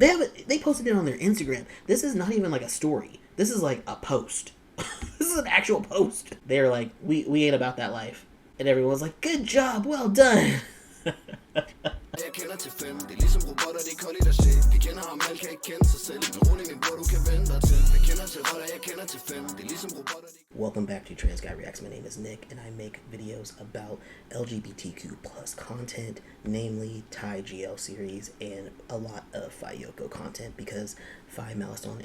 They posted it on their Instagram. This is not even like a story. This is like a post. This is an actual post. They're like, we ain't about that life. And everyone's like, good job, well done. Jeg kender til 5, det ligesom robotter, det er koldt at se. De kender ham, man kan ikke kende sig selv. Men rolig min bror, du kan vende dig til. Jeg kender til rotter, jeg kender til 5, det er ligesom robotter. Welcome back to TransGuyReacts. My name is Nick, and I make videos about LGBTQ plus content, namely Thai GL series, and a lot of FaYoko content, because Faye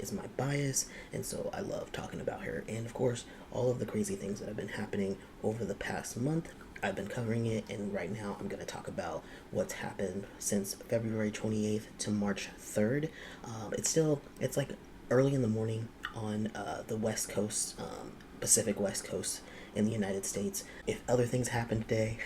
is my bias, and so I love talking about her. And of course, all of the crazy things that have been happening over the past month. I've been covering it, and right now I'm going to talk about what's happened since February 28th to March 3rd. It's like early in the morning on the West Coast, Pacific West Coast in the United States. If other things happen today,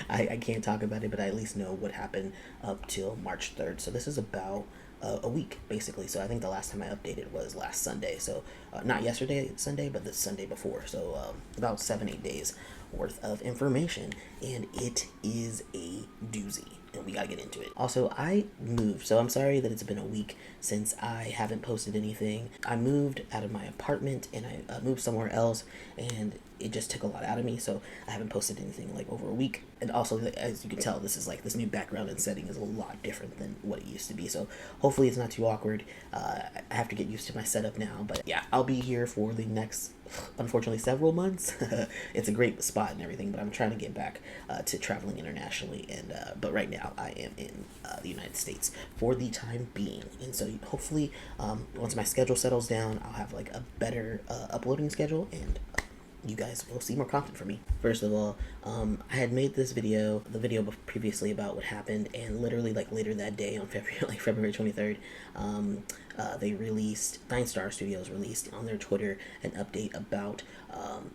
I can't talk about it, but I at least know what happened up till March 3rd. So this is about a week, basically. So I think the last time I updated was last Sunday. So not yesterday, Sunday, but the Sunday before. So about 7-8 days worth of information, and it is a doozy, and we gotta get into it. Also, I moved, so I'm sorry that it's been a week since I haven't posted anything. I moved out of my apartment, and I moved somewhere else, and it just took a lot out of me, so I haven't posted anything like over a week. And also, as you can tell, this new background and setting is a lot different than what it used to be, so hopefully it's not too awkward. I have to get used to my setup now, but yeah, I'll be here for the next, unfortunately, several months. It's a great spot and everything, but I'm trying to get back to traveling internationally, and but right now I am in the United States for the time being, and so hopefully once my schedule settles down, I'll have like a better uploading schedule, and you guys will see more content from me. First of all, I had made the video previously about what happened, and literally like later that day on February 23rd, they released, NineStarStudio released on their Twitter an update about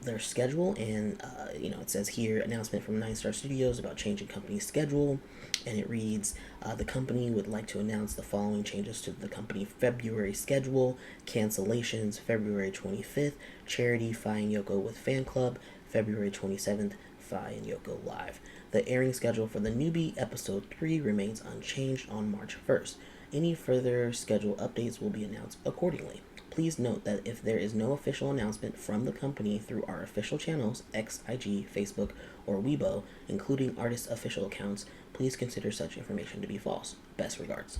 their schedule, and it says here, announcement from NineStarStudio about changing company schedule, and it reads, the company would like to announce the following changes to the company February schedule: cancellations February 25th, charity FaYoko with fan club February 27th, FaYoko live. The airing schedule for the Newbie episode 3 remains unchanged on March 1st. Any further schedule updates will be announced accordingly. Please note that if there is no official announcement from the company through our official channels, X, IG, Facebook, or Weibo, including artist official accounts, please consider such information to be false. Best regards.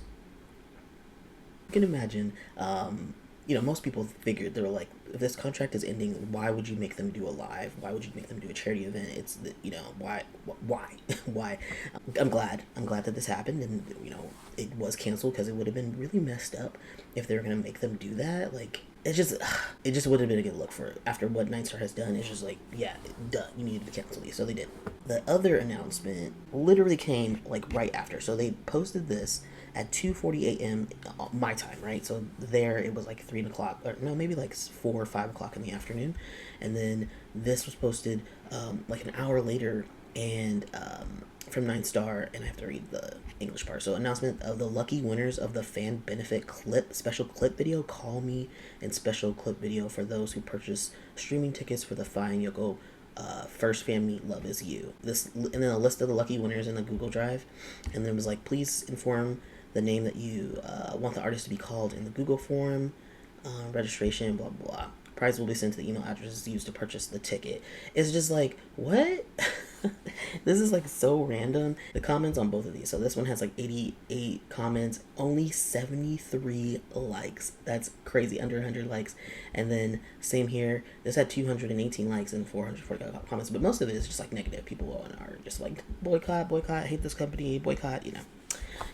You can imagine, most people figured, they were like, if this contract is ending, why would you make them do a live? Why would you make them do a charity event? It's, why? Why? I'm glad that this happened, and, it was canceled, because it would have been really messed up if they were going to make them do that. Like, it just would have been a good look for it. After what NineStar has done, it's just like, yeah, duh, you needed to cancel these, so they did. The other announcement literally came, like, right after. So they posted this at 2:40 a.m. my time, right? So there it was like 3 o'clock, or no, maybe like 4 or 5 o'clock in the afternoon. And then this was posted like an hour later, and from NineStar, and I have to read the English part. So, announcement of the lucky winners of the fan benefit special clip video, Call Me, and special clip video for those who purchase streaming tickets for the FaYoko first fan meet Love Is You. This, and then a list of the lucky winners in the Google Drive, and then it was like, please inform the name that you want the artist to be called in the Google form, registration, blah blah. Prize will be sent to the email addresses used to purchase the ticket. It's just like, what? This is like so random. The comments on both of these. So this one has like 88 comments, only 73 likes. That's crazy, under 100 likes. And then same here. This had 218 likes and 440 comments. But most of it is just like negative. People are just like, boycott, hate this company, boycott,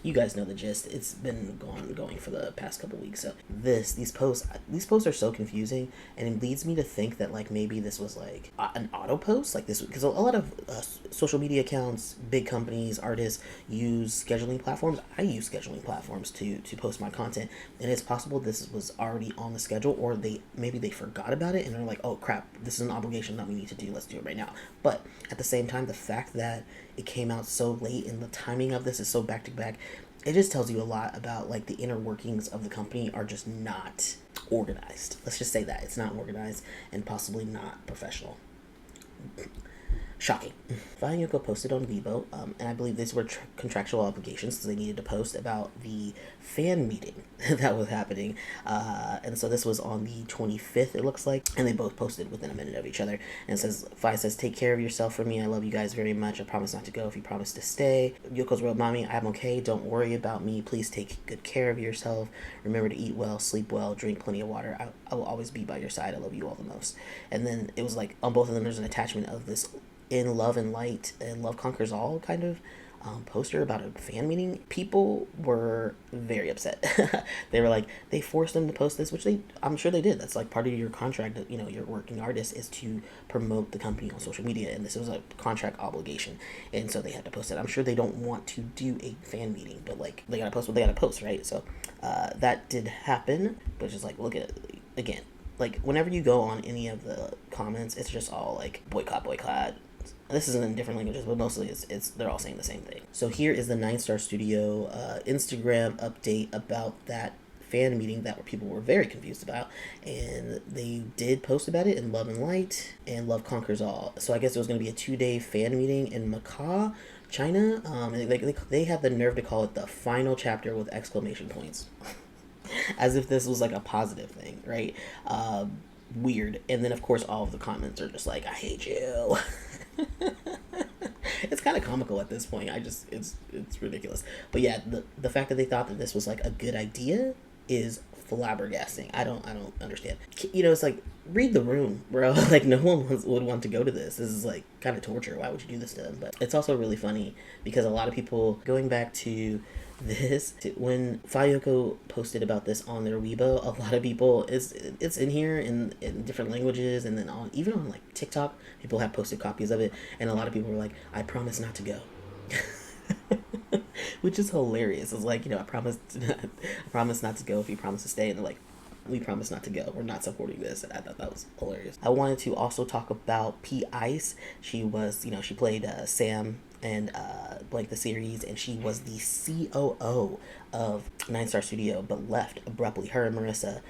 You guys know the gist. It's been going for the past couple weeks. So these posts are so confusing, and it leads me to think that like maybe this was like an auto post, like this, because a lot of social media accounts, big companies, artists use scheduling platforms. I use scheduling platforms to post my content, and it's possible this was already on the schedule, or maybe they forgot about it and they're like, oh crap, this is an obligation that we need to do. Let's do it right now. But at the same time, the fact that it came out so late and the timing of this is so back to back, it just tells you a lot about like the inner workings of the company are just not organized. Let's just say that it's not organized and possibly not professional. Shocking. FayeYoko posted on Weibo, and I believe these were contractual obligations, so they needed to post about the fan meeting that was happening. And so this was on the 25th, it looks like, and they both posted within a minute of each other. And it says, Faye says, take care of yourself for me. I love you guys very much. I promise not to go if you promise to stay. Yoko's real mommy, I'm okay. Don't worry about me. Please take good care of yourself. Remember to eat well, sleep well, drink plenty of water. I will always be by your side. I love you all the most. And then it was like, on both of them, there's an attachment of this in love and light and love conquers all kind of poster about a fan meeting. People were very upset. They were like, they forced them to post this, which I'm sure they did. That's like part of your contract. You know, your working artist is to promote the company on social media, and this was a contract obligation, and so they had to post it. I'm sure they don't want to do a fan meeting, but like they gotta post what they gotta post, right? So that did happen, but just like look at it again. Like whenever you go on any of the comments, it's just all like boycott. This is in different languages, but mostly it's they're all saying the same thing. So here is the NineStarStudio Instagram update about that fan meeting that people were very confused about, and they did post about it in love and light and love conquers all. So I guess it was going to be a 2-day fan meeting in Macau, China. They had the nerve to call it the final chapter with exclamation points, as if this was like a positive thing, right? Weird. And then of course all of the comments are just like, I hate you. It's kind of comical at this point. It's ridiculous. But yeah, the fact that they thought that this was like a good idea is flabbergasting. I don't understand. You know, it's like, read the room, bro. Like no one would want to go to this. This is like kind of torture. Why would you do this to them? But it's also really funny because a lot of people, going back to this, when FayeYoko posted about this on their Weibo, a lot of people, it's in here in different languages, and then even on like TikTok, people have posted copies of it, and a lot of people were like, I promise not to go. Which is hilarious. It's like, you know, I promise not to go if you promise to stay, and they're like, we promise not to go. We're not supporting this. And I thought that was hilarious. I wanted to also talk about P. Ice. She was, you know, she played Sam and like the series, and she was the COO of NineStarStudio, but left abruptly. Her and Marissa,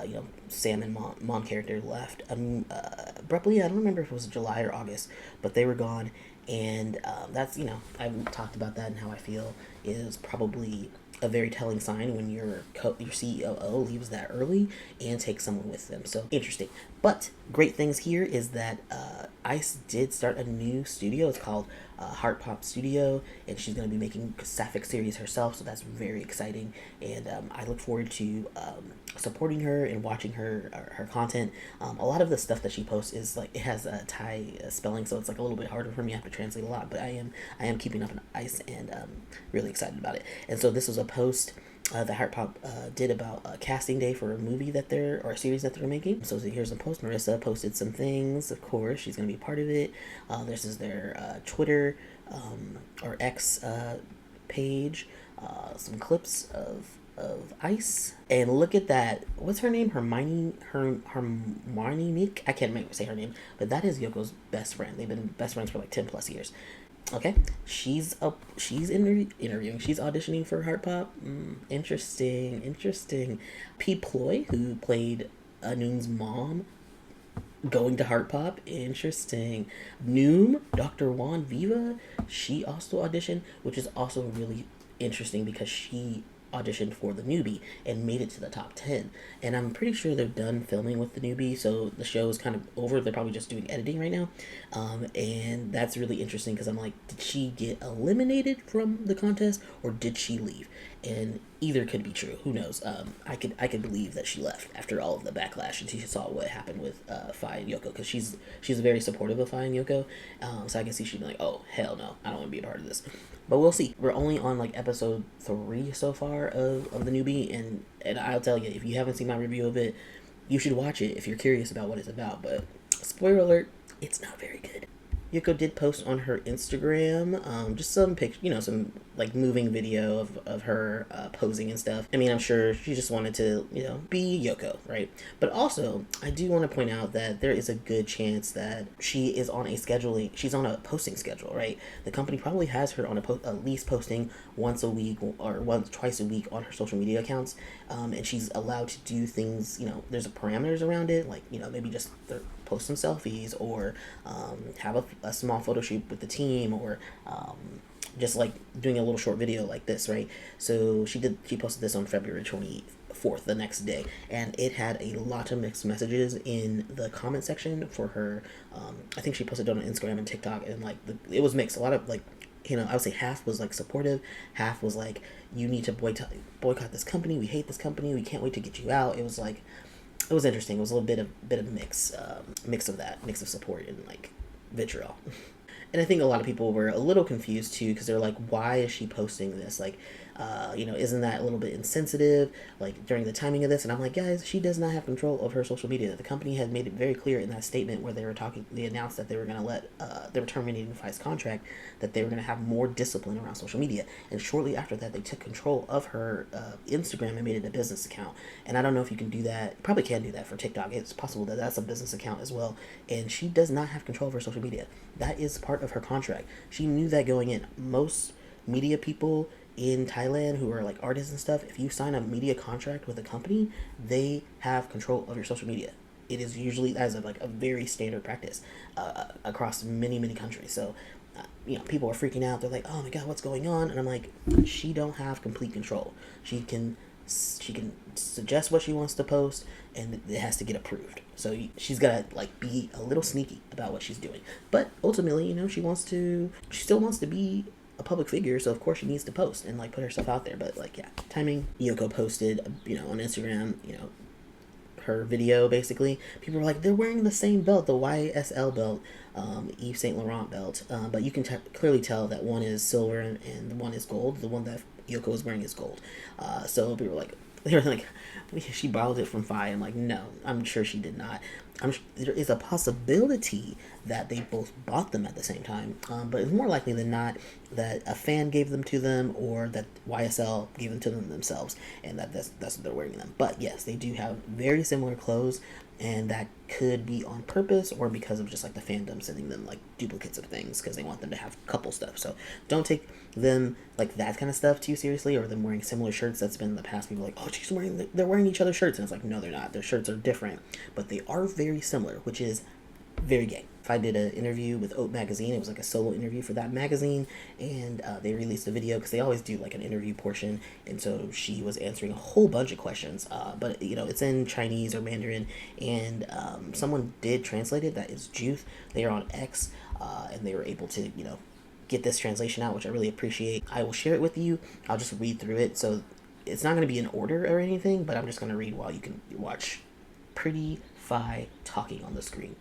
you know, Sam and mom character left abruptly. I don't remember if it was July or August, but they were gone. And that's, you know, I've talked about that and how I feel is probably a very telling sign when your CEO leaves that early and takes someone with them. So interesting. But great things here is that Ice did start a new studio. It's called Heart Pop Studio, and she's going to be making sapphic series herself, so that's very exciting. And I look forward to supporting her and watching her content. A lot of the stuff that she posts is like, it has a Thai spelling, so it's like a little bit harder for me. I have to translate a lot, but I am keeping up on Ice, and really excited about it. And so this was a post that Heart Pop did about casting day for a movie or a series that they're making. So here's a post. Marissa posted some things. Of course, she's going to be part of it. This is their Twitter or X page. Some clips of Ice. And look at that. What's her name? Hermione Nick? I can't say her name, but that is Yoko's best friend. They've been best friends for like 10 plus years. Okay, she's interviewing. She's auditioning for Heart Pop. Interesting. P. Ploy, who played Anoon's mom, going to Heart Pop. Interesting. Noom, Dr. Juan Viva, she also auditioned, which is also really interesting because she auditioned for the Newbie and made it to the top 10, and I'm pretty sure they're done filming with the Newbie, so the show is kind of over. They're probably just doing editing right now, and that's really interesting because I'm like, did she get eliminated from the contest or did she leave? And either could be true. Who knows? I could believe that she left after all of the backlash and she saw what happened with Fay and Yoko, because she's very supportive of Fay and Yoko, so I can see she'd be like, oh hell no, I don't want to be a part of this. But we'll see. We're only on like episode 3 so far of the Newbie, and I'll tell you, if you haven't seen my review of it, you should watch it if you're curious about what it's about. But spoiler alert, it's not very good. Yoko did post on her Instagram just some some like moving video of her posing and stuff. I mean, I'm sure she just wanted to, be Yoko, right? But also, I do want to point out that there is a good chance that she is on she's on a posting schedule, right? The company probably has her on at least posting once a week or twice a week on her social media accounts, and she's allowed to do things, there's parameters around it, like, maybe just post some selfies or have a small photo shoot with the team, or just like doing a little short video like this, right? So she posted this on February 24th, the next day, and it had a lot of mixed messages in the comment section for her. I think she posted it on Instagram and TikTok, and like it was mixed. A lot of like, I would say half was like supportive, half was like, you need to boycott this company, we hate this company, we can't wait to get you out. It was like, it was interesting. It was a little bit of mix of support and like vitriol. And I think a lot of people were a little confused too, because they're like, why is she posting this? Like, isn't that a little bit insensitive, like during the timing of this? And I'm like, guys, she does not have control of her social media. The company had made it very clear in that statement where they announced that they were going to they were terminating Faye's contract, that they were going to have more discipline around social media. And shortly after that, they took control of her Instagram and made it a business account. And I don't know if you can do that. You probably can do that for TikTok. It's possible that that's a business account as well. And she does not have control of her social media. That is part of her contract. She knew that going in. Most media people in Thailand who are like artists and stuff, if you sign a media contract with a company, they have control of your social media. It is usually as of like a very standard practice across many countries. So people are freaking out. They're like, oh my god, what's going on? And I'm like, she don't have complete control. She can suggest what she wants to post, and it has to get approved. So she's gotta like be a little sneaky about what she's doing. But ultimately, she still wants to be a public figure, so of course she needs to post and like put herself out there. But like, yeah, timing. Yoko posted, on Instagram, her video. Basically, people were like, they're wearing the same belt, the YSL belt, Yves Saint Laurent belt, but you can clearly tell that one is silver and one is gold. The one that Yoko was wearing is gold. So people were like, she borrowed it from Faye. I'm like, no, I'm sure she did not. There is a possibility that they both bought them at the same time, but it's more likely than not that a fan gave them to them, or that YSL gave them to them themselves, and that's what they're wearing them. But yes, they do have very similar clothes, and that could be on purpose or because of just like the fandom sending them like duplicates of things because they want them to have couple stuff. So don't take them like that kind of stuff too seriously, or them wearing similar shirts. That's been in the past. People are like, oh, they're wearing each other's shirts, and it's like, no, they're not. Their shirts are different, but they are very similar, which is very gay. I did an interview with Oat Magazine. It was like a solo interview for that magazine, and they released a video because they always do like an interview portion, and so she was answering a whole bunch of questions, but it's in Chinese or Mandarin, and someone did translate it. That is Juth. They are on X, and they were able to get this translation out, which I really appreciate. I will share it with you. I'll just read through it, so it's not going to be in order or anything, but I'm just going to read while you can watch pretty Faye talking on the screen.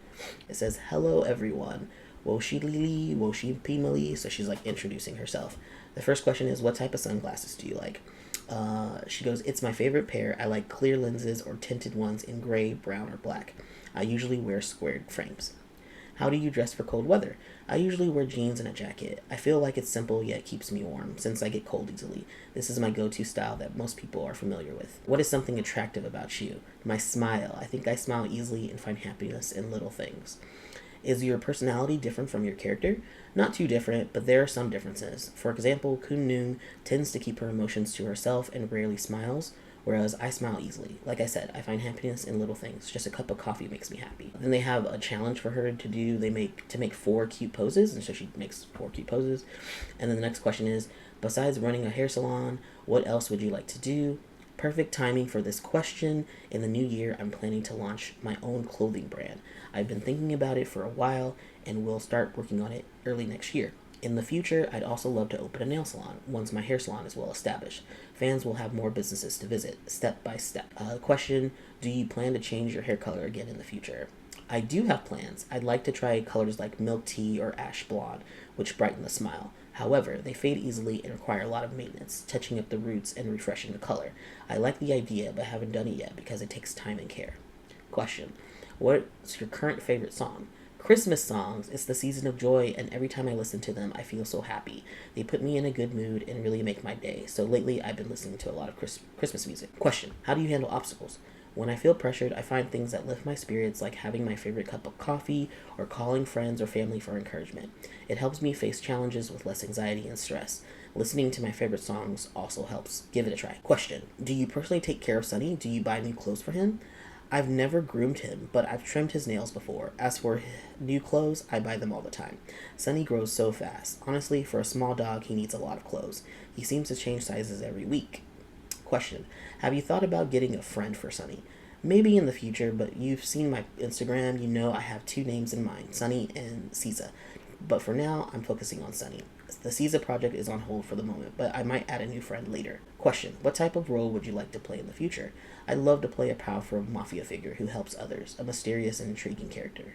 It says, hello everyone, Woshi Lili, Woshi Pimali. So she's like introducing herself. The first question is, what type of sunglasses do you like? She goes, it's my favorite pair. I like clear lenses or tinted ones in gray, brown, or black. I usually wear squared frames. How do you dress for cold weather? I usually wear jeans and a jacket. I feel like it's simple yet keeps me warm since I get cold easily. This is my go-to style that most people are familiar with. What is something attractive about you? My smile. I think I smile easily and find happiness in little things. Is your personality different from your character? Not too different, but there are some differences. For example, Kun Noong tends to keep her emotions to herself and rarely smiles, whereas I smile easily. Like I said, I find happiness in little things. Just a cup of coffee makes me happy. Then they have a challenge for her to do. They make 4 cute poses, and so she makes 4 cute poses. And then the next question is, besides running a hair salon, what else would you like to do? Perfect timing for this question. In the new year, I'm planning to launch my own clothing brand. I've been thinking about it for a while, and we'll start working on it early next year. In the future, I'd also love to open a nail salon once my hair salon is well established. Fans will have more businesses to visit, step by step. Question, do you plan to change your hair color again in the future? I do have plans. I'd like to try colors like milk tea or ash blonde, which brighten the smile. However, they fade easily and require a lot of maintenance, touching up the roots and refreshing the color. I like the idea, but haven't done it yet because it takes time and care. Question, what's your current favorite song? Christmas songs. It's the season of joy, and every time I listen to them, I feel so happy. They put me in a good mood and really make my day. So lately, I've been listening to a lot of Christmas music. Question, how do you handle obstacles? When I feel pressured, I find things that lift my spirits, like having my favorite cup of coffee or calling friends or family for encouragement. It helps me face challenges with less anxiety and stress. Listening to my favorite songs also helps. Give it a try. Question, do you personally take care of Sunny? Do you buy new clothes for him? I've never groomed him, but I've trimmed his nails before. As for new clothes, I buy them all the time. Sunny grows so fast. Honestly, for a small dog, he needs a lot of clothes. He seems to change sizes every week. Question: have you thought about getting a friend for Sunny? Maybe in the future, but you've seen my Instagram, you know I have two names in mind, Sunny and Caesar. But for now, I'm focusing on Sunny. The Caesar project is on hold for the moment, but I might add a new friend later. Question: what type of role would you like to play in the future? I'd love to play a powerful mafia figure who helps others, a mysterious and intriguing character.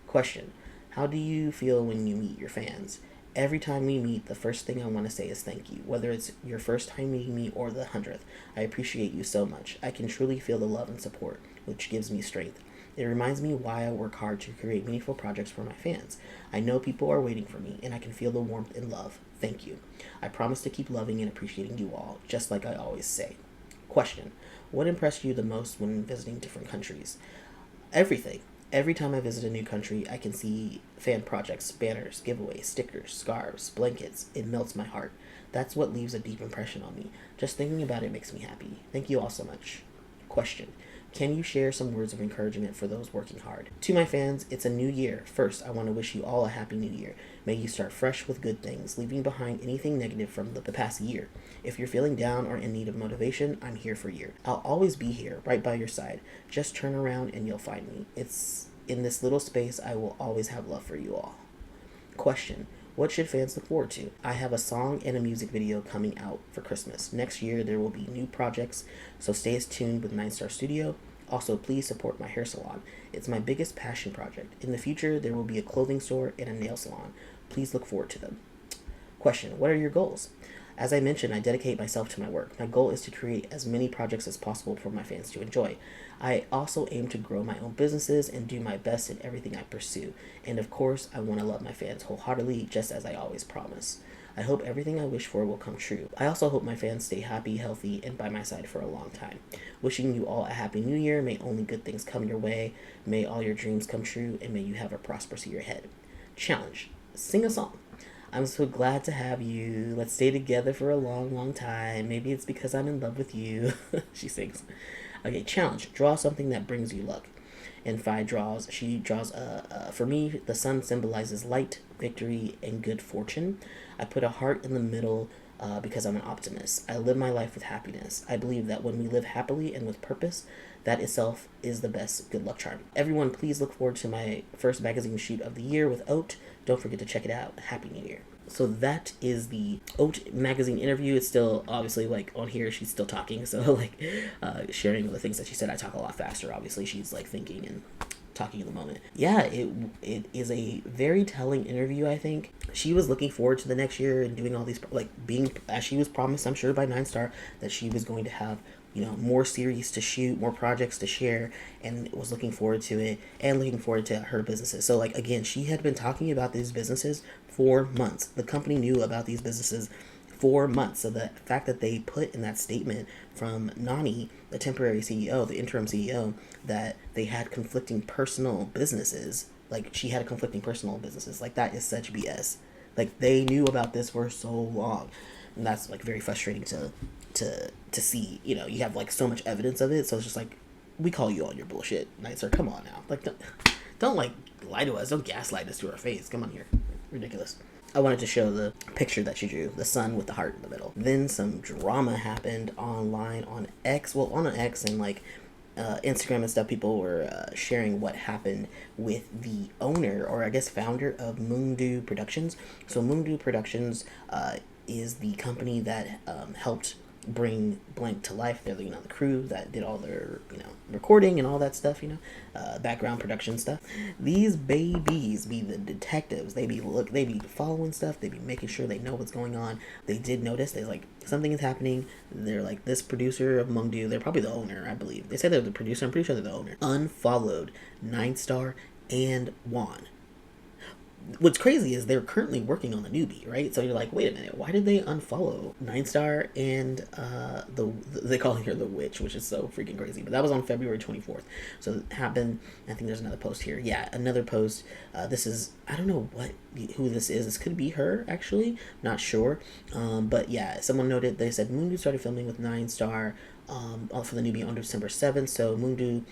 Question: how do you feel when you meet your fans? Every time we meet, the first thing I want to say is thank you, whether it's your first time meeting me or the 100th. I appreciate you so much. I can truly feel the love and support, which gives me strength. It reminds me why I work hard to create meaningful projects for my fans. I know people are waiting for me, and I can feel the warmth and love. Thank you. I promise to keep loving and appreciating you all, just like I always say. Question: what impressed you the most when visiting different countries? Everything. Every time I visit a new country, I can see fan projects, banners, giveaways, stickers, scarves, blankets. It melts my heart. That's what leaves a deep impression on me. Just thinking about it makes me happy. Thank you all so much. Question: can you share some words of encouragement for those working hard? To my fans, it's a new year. First, I want to wish you all a happy new year. May you start fresh with good things, leaving behind anything negative from the past year. If you're feeling down or in need of motivation, I'm here for you. I'll always be here, right by your side. Just turn around and you'll find me. It's in this little space I will always have love for you all. Question: what should fans look forward to? I have a song and a music video coming out for Christmas. Next year, there will be new projects, so stay tuned with NineStarStudio. Also, please support my hair salon. It's my biggest passion project. In the future, there will be a clothing store and a nail salon. Please look forward to them. Question: what are your goals? As I mentioned, I dedicate myself to my work. My goal is to create as many projects as possible for my fans to enjoy. I also aim to grow my own businesses and do my best in everything I pursue. And of course, I want to love my fans wholeheartedly, just as I always promise. I hope everything I wish for will come true. I also hope my fans stay happy, healthy, and by my side for a long time. Wishing you all a happy new year. May only good things come your way. May all your dreams come true, and may you have a prosperous year ahead. Challenge: sing a song. I'm so glad to have you. Let's stay together for a long, long time. Maybe it's because I'm in love with you. She sings. Okay, challenge: draw something that brings you luck. And Faye draws, for me, the sun symbolizes light, victory, and good fortune. I put a heart in the middle because I'm an optimist. I live my life with happiness. I believe that when we live happily and with purpose, that itself is the best good luck charm. Everyone, please look forward to my first magazine shoot of the year with Oat. Don't forget to check it out. Happy New Year. So that is the Oat magazine interview. It's still obviously like on here she's still talking, so like sharing the things that she said. I talk a lot faster. Obviously she's like thinking and talking in the moment. Yeah, it is a very telling interview. I think she was looking forward to the next year and doing all these, like, being, as she was promised, I'm sure, by NineStar, that she was going to have, you know, more series to shoot, more projects to share, and was looking forward to it and looking forward to her businesses. So, like, again, she had been talking about these businesses for months. The company knew about these businesses for months. So the fact that they put in that statement from Nani, the temporary CEO, the interim CEO, that they had conflicting personal businesses, like she had conflicting personal businesses, like that is such BS. Like they knew about this for so long, and that's like very frustrating to see. You know, you have like so much evidence of it, so it's just like, we call you on your bullshit, NineStar. Come on now, like don't like lie to us, don't gaslight us to our face. Come on here, ridiculous. I wanted to show the picture that she drew, the sun with the heart in the middle. Then some drama happened online on X, on X and like Instagram and stuff. People were sharing what happened with the owner, or I guess founder, of Moongdo Productions. So Moongdo Productions is the company that helped bring Blank to life. They're, you know, the crew that did all their, you know, recording and all that stuff, you know, background production stuff. These babies be the detectives. They be following stuff. They be making sure they know what's going on. They did notice there's like something is happening. They're like, this producer of Moongdo, they're probably the owner, I believe. They said they're the producer. I'm pretty sure they're the owner. Unfollowed NineStar and Juan. What's crazy is they're currently working on the Newbie, right? So you're like, wait a minute, why did they unfollow NineStar and they call her the witch, which is so freaking crazy. But that was on February 24th. So it happened. I think there's another post here. Yeah, another post. This is, I don't know who this is. This could be her, actually. Not sure. But yeah, someone noted, they said Moongdo started filming with NineStar for the Newbie on December 7th. So Moongdo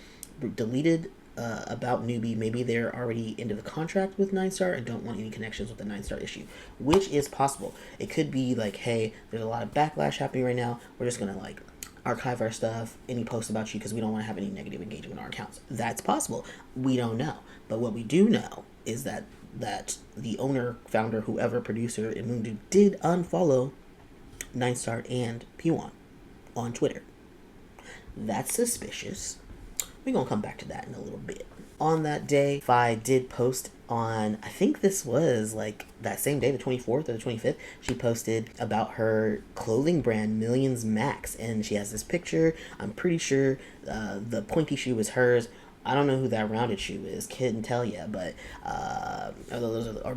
deleted about Newbie. Maybe they're already into the contract with NineStar and don't want any connections with the NineStar issue, which is possible. It could be like, hey, there's a lot of backlash happening right now. We're just gonna like archive our stuff, any post about you, because we don't want to have any negative engagement on our accounts. That's possible. We don't know. But what we do know is that the owner, founder, whoever, producer in Moongdo did unfollow NineStar and P1 on Twitter. That's suspicious. We're going to come back to that in a little bit. On that day, Faye did post on, I think this was like that same day, the 24th or the 25th, she posted about her clothing brand, Millions Max, and she has this picture. I'm pretty sure the pointy shoe was hers. I don't know who that rounded shoe is, couldn't tell you, but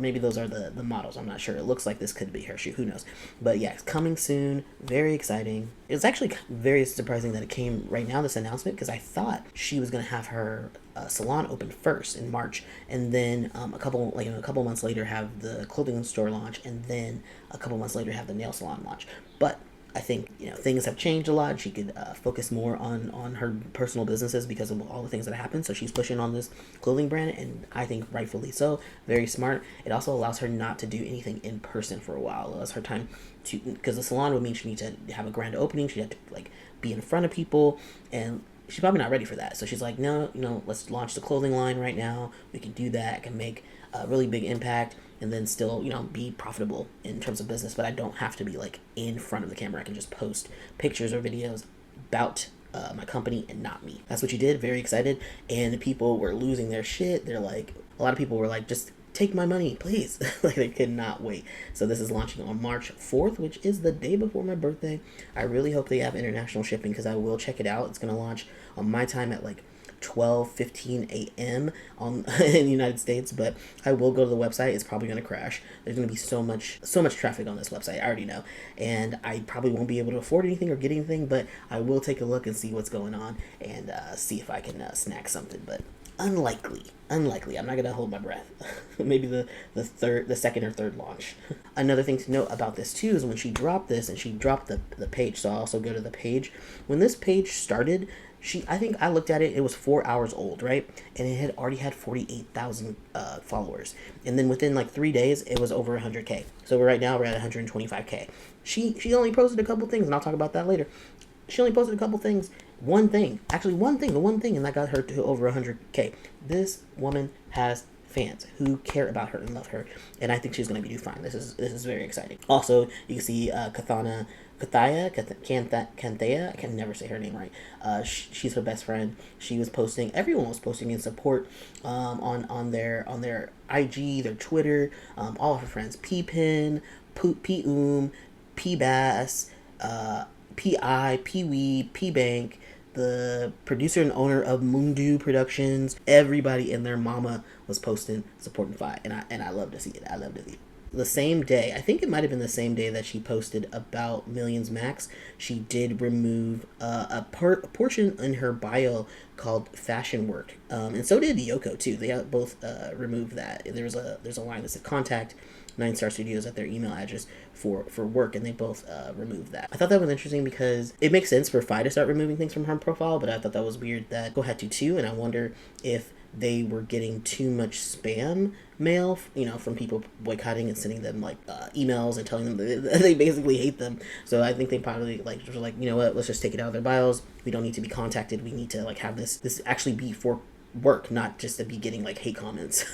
maybe those are the models. I'm not sure. It looks like this could be her shoe. Who knows? But yeah, it's coming soon. Very exciting. It's actually very surprising that it came right now, this announcement, because I thought she was going to have her salon open first in March, and then a couple months later have the clothing store launch, and then a couple months later have the nail salon launch. But I think, things have changed a lot. She could focus more on her personal businesses because of all the things that happened. So she's pushing on this clothing brand, and I think rightfully so. Very smart. It also allows her not to do anything in person for a while. It allows her time to, because the salon would mean she needs to have a grand opening. She'd have to be in front of people, and she's probably not ready for that. So she's like, no, let's launch the clothing line right now. We can do that. It can make a really big impact, and then still, be profitable in terms of business. But I don't have to be in front of the camera. I can just post pictures or videos about my company and not me. That's what you did. Very excited. And people were losing their shit. They're like, a lot of people were like, just take my money, please. They could not wait. So this is launching on March 4th, which is the day before my birthday. I really hope they have international shipping, because I will check it out. It's going to launch on my time at 12:15 a.m. in the United States, but I will go to the website. It's probably going to crash. There's going to be so much traffic on this website. I already know, and I probably won't be able to afford anything or get anything, but I will take a look and see what's going on, and see if I can snag something. But unlikely. I'm not gonna hold my breath. Maybe the second or third launch. Another thing to note about this too is when she dropped this, and she dropped the page, so I'll also go to the page. When this page started, I think I looked at it, it was 4 hours old, right? And it had already had 48,000 followers. And then within 3 days, it was over 100K. So right now we're at 125K. She only posted a couple things, and I'll talk about that later. She only posted a couple things. The one thing, and that got her to over 100K. This woman has fans who care about her and love her, and I think she's going to be doing fine. This is very exciting. Also, you can see Khanthaya, I can never say her name right. She's her best friend. She was posting. Everyone was posting in support on their IG, their Twitter. All of her friends: P-Pin, P-Bass, P.I., Pee-Wee, P-Bank, the producer and owner of Moongdo Productions. Everybody and their mama was posting supporting Faye, and I love to see it. The same day, I think it might have been the same day that she posted about Millions Max, she did remove a portion in her bio called fashion work, and so did Yoko too. They both removed that. There's a line that said contact NineStarStudios at their email address for work, and they both removed that. I thought that was interesting because it makes sense for Faye to start removing things from her profile, but I thought that was weird that Go had to too, and I wonder if they were getting too much spam mail, from people boycotting and sending them emails and telling them that they basically hate them. So I think they probably were like, you know what, let's just take it out of their bios. We don't need to be contacted. We need to have this actually be for work, not just to be getting hate comments.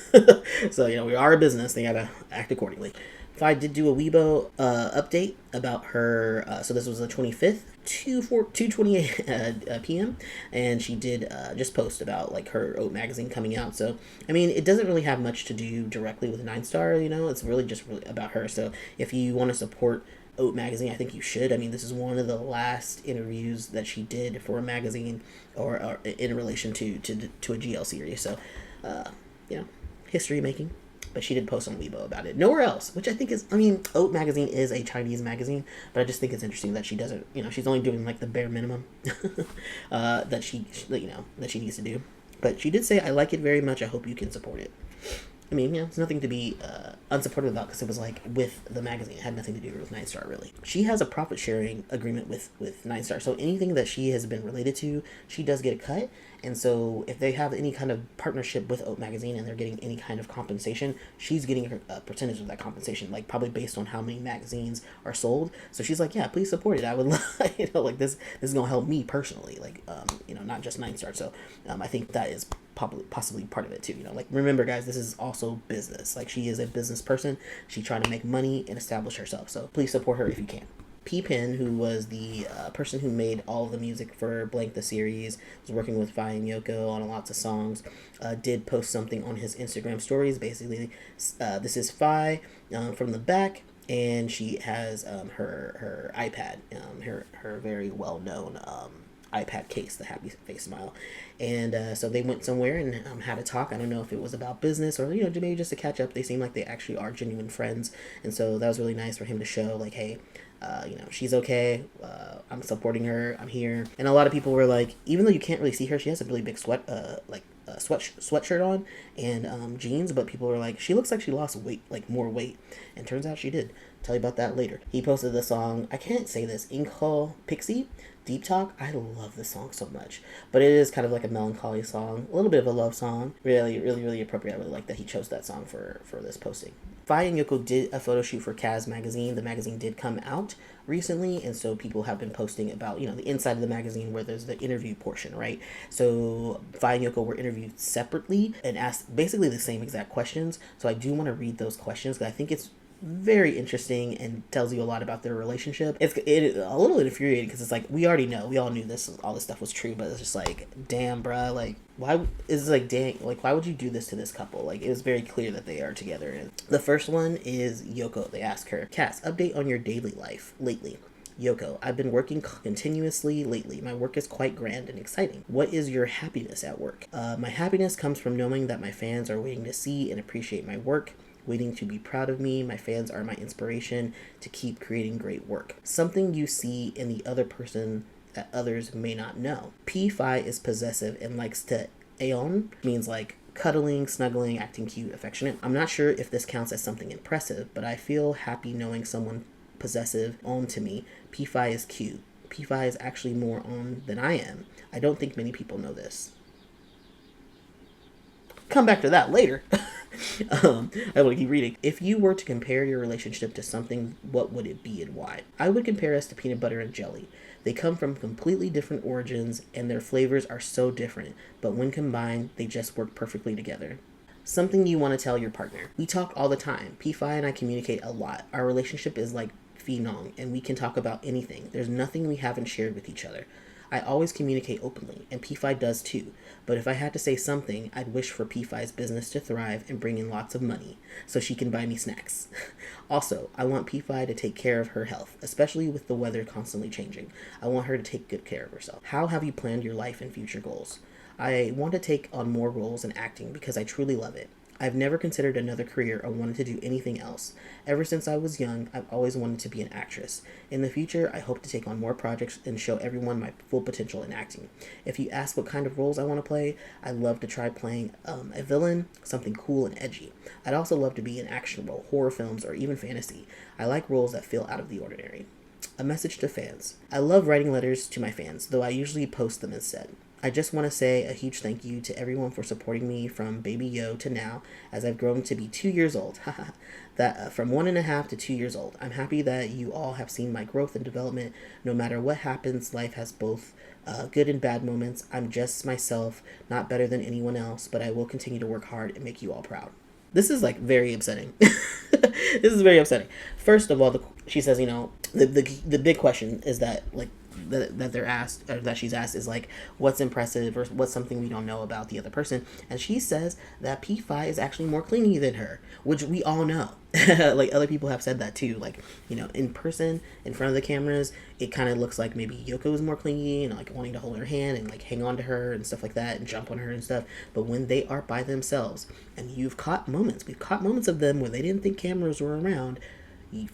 So we are a business. They gotta act accordingly. Faye did do a Weibo update about her. So this was the 25th, 2:28 p.m. and she did just post about her Oat magazine coming out. So I mean, it doesn't really have much to do directly with NineStar. It's really just about her. So if you want to support Oat magazine, I think you should. I mean, this is one of the last interviews that she did for a magazine or in relation to a GL series. So history making. But she did post on Weibo about it. Nowhere else, which I think is, Oat magazine is a Chinese magazine, but I just think it's interesting that she doesn't, she's only doing the bare minimum that she needs to do. But she did say, I like it very much. I hope you can support it. I mean, it's nothing to be unsupportive about because it was like with the magazine. It had nothing to do with NineStar, really. She has a profit sharing agreement with NineStar. So anything that she has been related to, she does get a cut. And so if they have any kind of partnership with Oat Magazine and they're getting any kind of compensation, she's getting a percentage of that compensation, like probably based on how many magazines are sold. So she's like, yeah, please support it. I would like, like this is going to help me personally, like, not just NineStar. So I think that is possibly part of it too. Like, remember guys, this is also business. Like, she is a business person. She's trying to make money and establish herself. So please support her if you can. P-Pen, who was the person who made all of the music for Blank the series, was working with Fay and Yoko on lots of songs, did post something on his Instagram stories. Basically, this is Faye from the back, and she has her iPad, her very well-known iPad case, the happy face smile. And so they went somewhere and had a talk. I don't know if it was about business or, maybe just to catch up. They seem like they actually are genuine friends. And so that was really nice for him to show, like, hey, she's okay. I'm supporting her. I'm here. And a lot of people were like, even though you can't really see her, she has a really big sweatshirt on and jeans, but people were like, she looks like she lost weight, like more weight. And turns out she did. Tell you about that later. He posted the song, I can't say this, Inkle Pixie, Deep Talk. I love this song so much. But it is kind of like a melancholy song, a little bit of a love song. Really, really, really appropriate. I really like that he chose that song for this posting. Fay and Yoko did a photo shoot for Kazz magazine. The magazine did come out recently, and so people have been posting about, the inside of the magazine where there's the interview portion, right? So Fay and Yoko were interviewed separately and asked basically the same exact questions. So I do want to read those questions because I think it's very interesting and tells you a lot about their relationship. It is a little infuriating because it's like, we already know, we all knew all this stuff was true, but it's just like, damn, bruh, like, why is it like, dang, like, why would you do this to this couple? Like, it was very clear that they are together. And the first one is Yoko. They ask her, Kazz, update on your daily life lately. Yoko, I've been working continuously lately. My work is quite grand and exciting. What is your happiness at work? My happiness comes from knowing that my fans are waiting to see and appreciate my work, waiting to be proud of me. My fans are my inspiration to keep creating great work. Something you see in the other person that others may not know. P-Faye is possessive and likes to aeon, means like cuddling, snuggling, acting cute, affectionate. I'm not sure if this counts as something impressive, but I feel happy knowing someone possessive on to me. P-Faye is cute. P-Faye is actually more on than I am. I don't think many people know this. Come back to that later. I want to keep reading. If you were to compare your relationship to something, what would it be and why? I would compare us to peanut butter and jelly. They come from completely different origins and their flavors are so different, but when combined, they just work perfectly together. Something you want to tell your partner. We talk all the time. P-Faye and I communicate a lot. Our relationship is like phenong, and we can talk about anything. There's nothing we haven't shared with each other. I always communicate openly, and P-Faye does too. But if I had to say something, I'd wish for P-Faye's business to thrive and bring in lots of money, so she can buy me snacks. Also, I want P-Faye to take care of her health, especially with the weather constantly changing. I want her to take good care of herself. How have you planned your life and future goals? I want to take on more roles in acting because I truly love it. I've never considered another career or wanted to do anything else. Ever since I was young, I've always wanted to be an actress. In the future, I hope to take on more projects and show everyone my full potential in acting. If you ask what kind of roles I want to play, I'd love to try playing a villain, something cool and edgy. I'd also love to be an action role, horror films, or even fantasy. I like roles that feel out of the ordinary. A message to fans. I love writing letters to my fans, though I usually post them instead. I just want to say a huge thank you to everyone for supporting me from baby yo to now, as I've grown to be 2 years old. That from 1.5 to 2 years old. I'm happy that you all have seen my growth and development. No matter what happens, life has both good and bad moments. I'm just myself, not better than anyone else, but I will continue to work hard and make you all proud. This is like very upsetting. This is very upsetting. First of all, she says, the big question is that like that they're asked, or that she's asked, is like, what's impressive or what's something we don't know about the other person, and she says that P-Faye is actually more clingy than her, which we all know. Like, other people have said that too, like, in person, in front of the cameras, it kind of looks like maybe Yoko is more clingy and like wanting to hold her hand and like hang on to her and stuff like that and jump on her and stuff, but when they are by themselves, and we've caught moments of them where they didn't think cameras were around,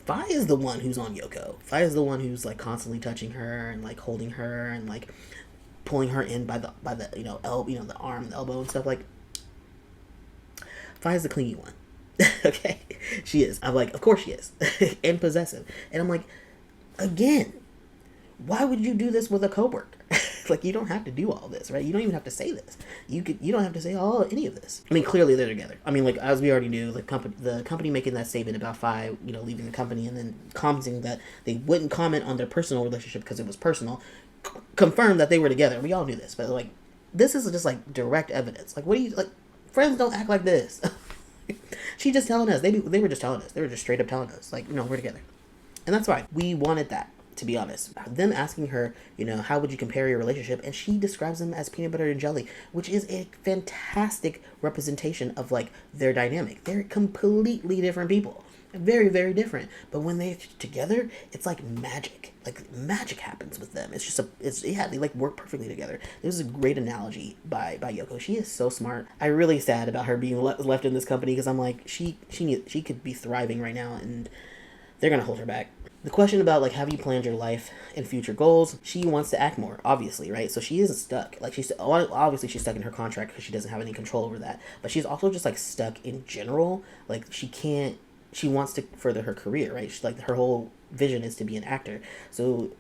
Faye is the one who's on Yoko. Faye is the one who's like constantly touching her and like holding her and like pulling her in by the the arm, the elbow and stuff. Like, Faye's the clingy one. Okay? She is. I'm like, of course she is. And possessive. And I'm like, again, why would you do this with a coworker? Like, you don't have to do all this, right? You don't even have to say this. You don't have to say any of this. I mean, clearly they're together. I mean, like, as we already knew, the company making that statement about Faye, leaving the company and then commenting that they wouldn't comment on their personal relationship because it was personal, confirmed that they were together. We all knew this, but like, this is just like direct evidence. Like, what do you like? Friends don't act like this. She just telling us. They were just telling us. They were just straight up telling us, like, no, we're together, and that's fine. We wanted that. To be honest, them asking her, how would you compare your relationship? And she describes them as peanut butter and jelly, which is a fantastic representation of like their dynamic. They're completely different people. Very, very different. But when they're together, it's like magic. Like magic happens with them. It's just they like work perfectly together. This is a great analogy by Yoko. She is so smart. I'm really sad about her being left in this company because I'm like, she could be thriving right now and they're going to hold her back. The question about, like, have you planned your life and future goals? She wants to act more, obviously, right? So she isn't stuck. Like, obviously she's stuck in her contract because she doesn't have any control over that. But she's also just, like, stuck in general. Like, she wants to further her career, right? She's, like, her whole vision is to be an actor. So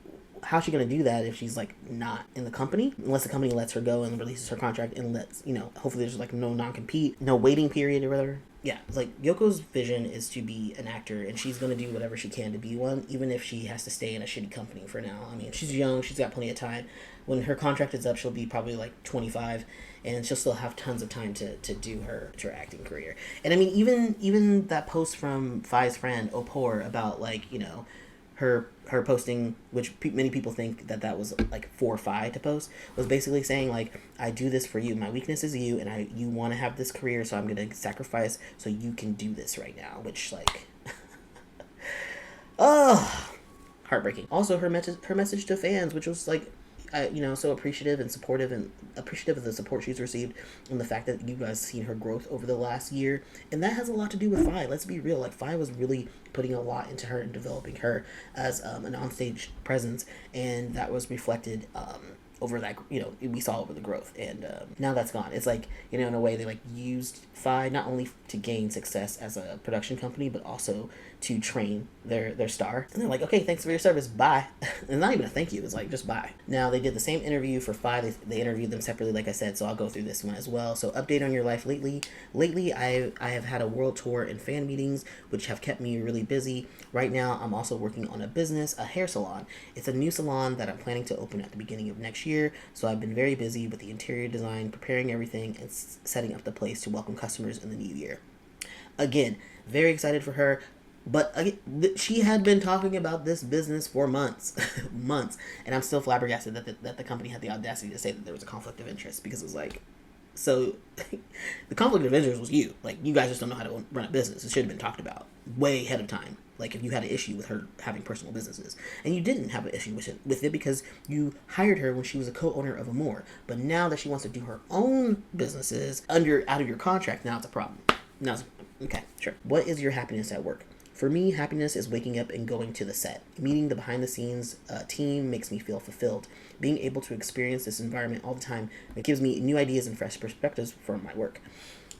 how's she going to do that if she's, like, not in the company? Unless the company lets her go and releases her contract and lets, hopefully there's, like, no non-compete, no waiting period or whatever. Yeah, like, Yoko's vision is to be an actor, and she's going to do whatever she can to be one, even if she has to stay in a shitty company for now. I mean, she's young, she's got plenty of time. When her contract is up, she'll be probably, like, 25, and she'll still have tons of time to do her acting career. And, I mean, even that post from Faye's friend, Opor, about, like, her posting, which many people think that was like for Faye to post, was basically saying like, I do this for you. My weakness is you, and you want to have this career, so I'm gonna sacrifice so you can do this right now. Which like, oh, heartbreaking. Also, her message to fans, which was like, so appreciative and supportive and appreciative of the support she's received and the fact that you guys seen her growth over the last year. And that has a lot to do with Faye. Let's be real. Like, Faye was really putting a lot into her and developing her as an onstage presence. And that was reflected over that, we saw over the growth. And now that's gone. It's like, in a way they like used Faye not only to gain success as a production company, but also to train their star. And they're like, okay, thanks for your service, bye. And not even a thank you, it's like, just bye. Now, they did the same interview for Faye. They interviewed them separately, like I said, so I'll go through this one as well. So, update on your life lately. Lately, I have had a world tour and fan meetings, which have kept me really busy. Right now, I'm also working on a business, a hair salon. It's a new salon that I'm planning to open at the beginning of next year, so I've been very busy with the interior design, preparing everything, and setting up the place to welcome customers in the new year. Again, very excited for her. But she had been talking about this business for months, and I'm still flabbergasted that the company had the audacity to say that there was a conflict of interest, because it was like, so the conflict of interest was you. Like, you guys just don't know how to run a business. It should have been talked about way ahead of time. Like, if you had an issue with her having personal businesses, and you didn't have an issue with it because you hired her when she was a co-owner of Amore. But now that she wants to do her own businesses out of your contract, now it's a problem. Okay, sure. What is your happiness at work? For me, happiness is waking up and going to the set. Meeting the behind-the-scenes team makes me feel fulfilled. Being able to experience this environment all the time, it gives me new ideas and fresh perspectives for my work.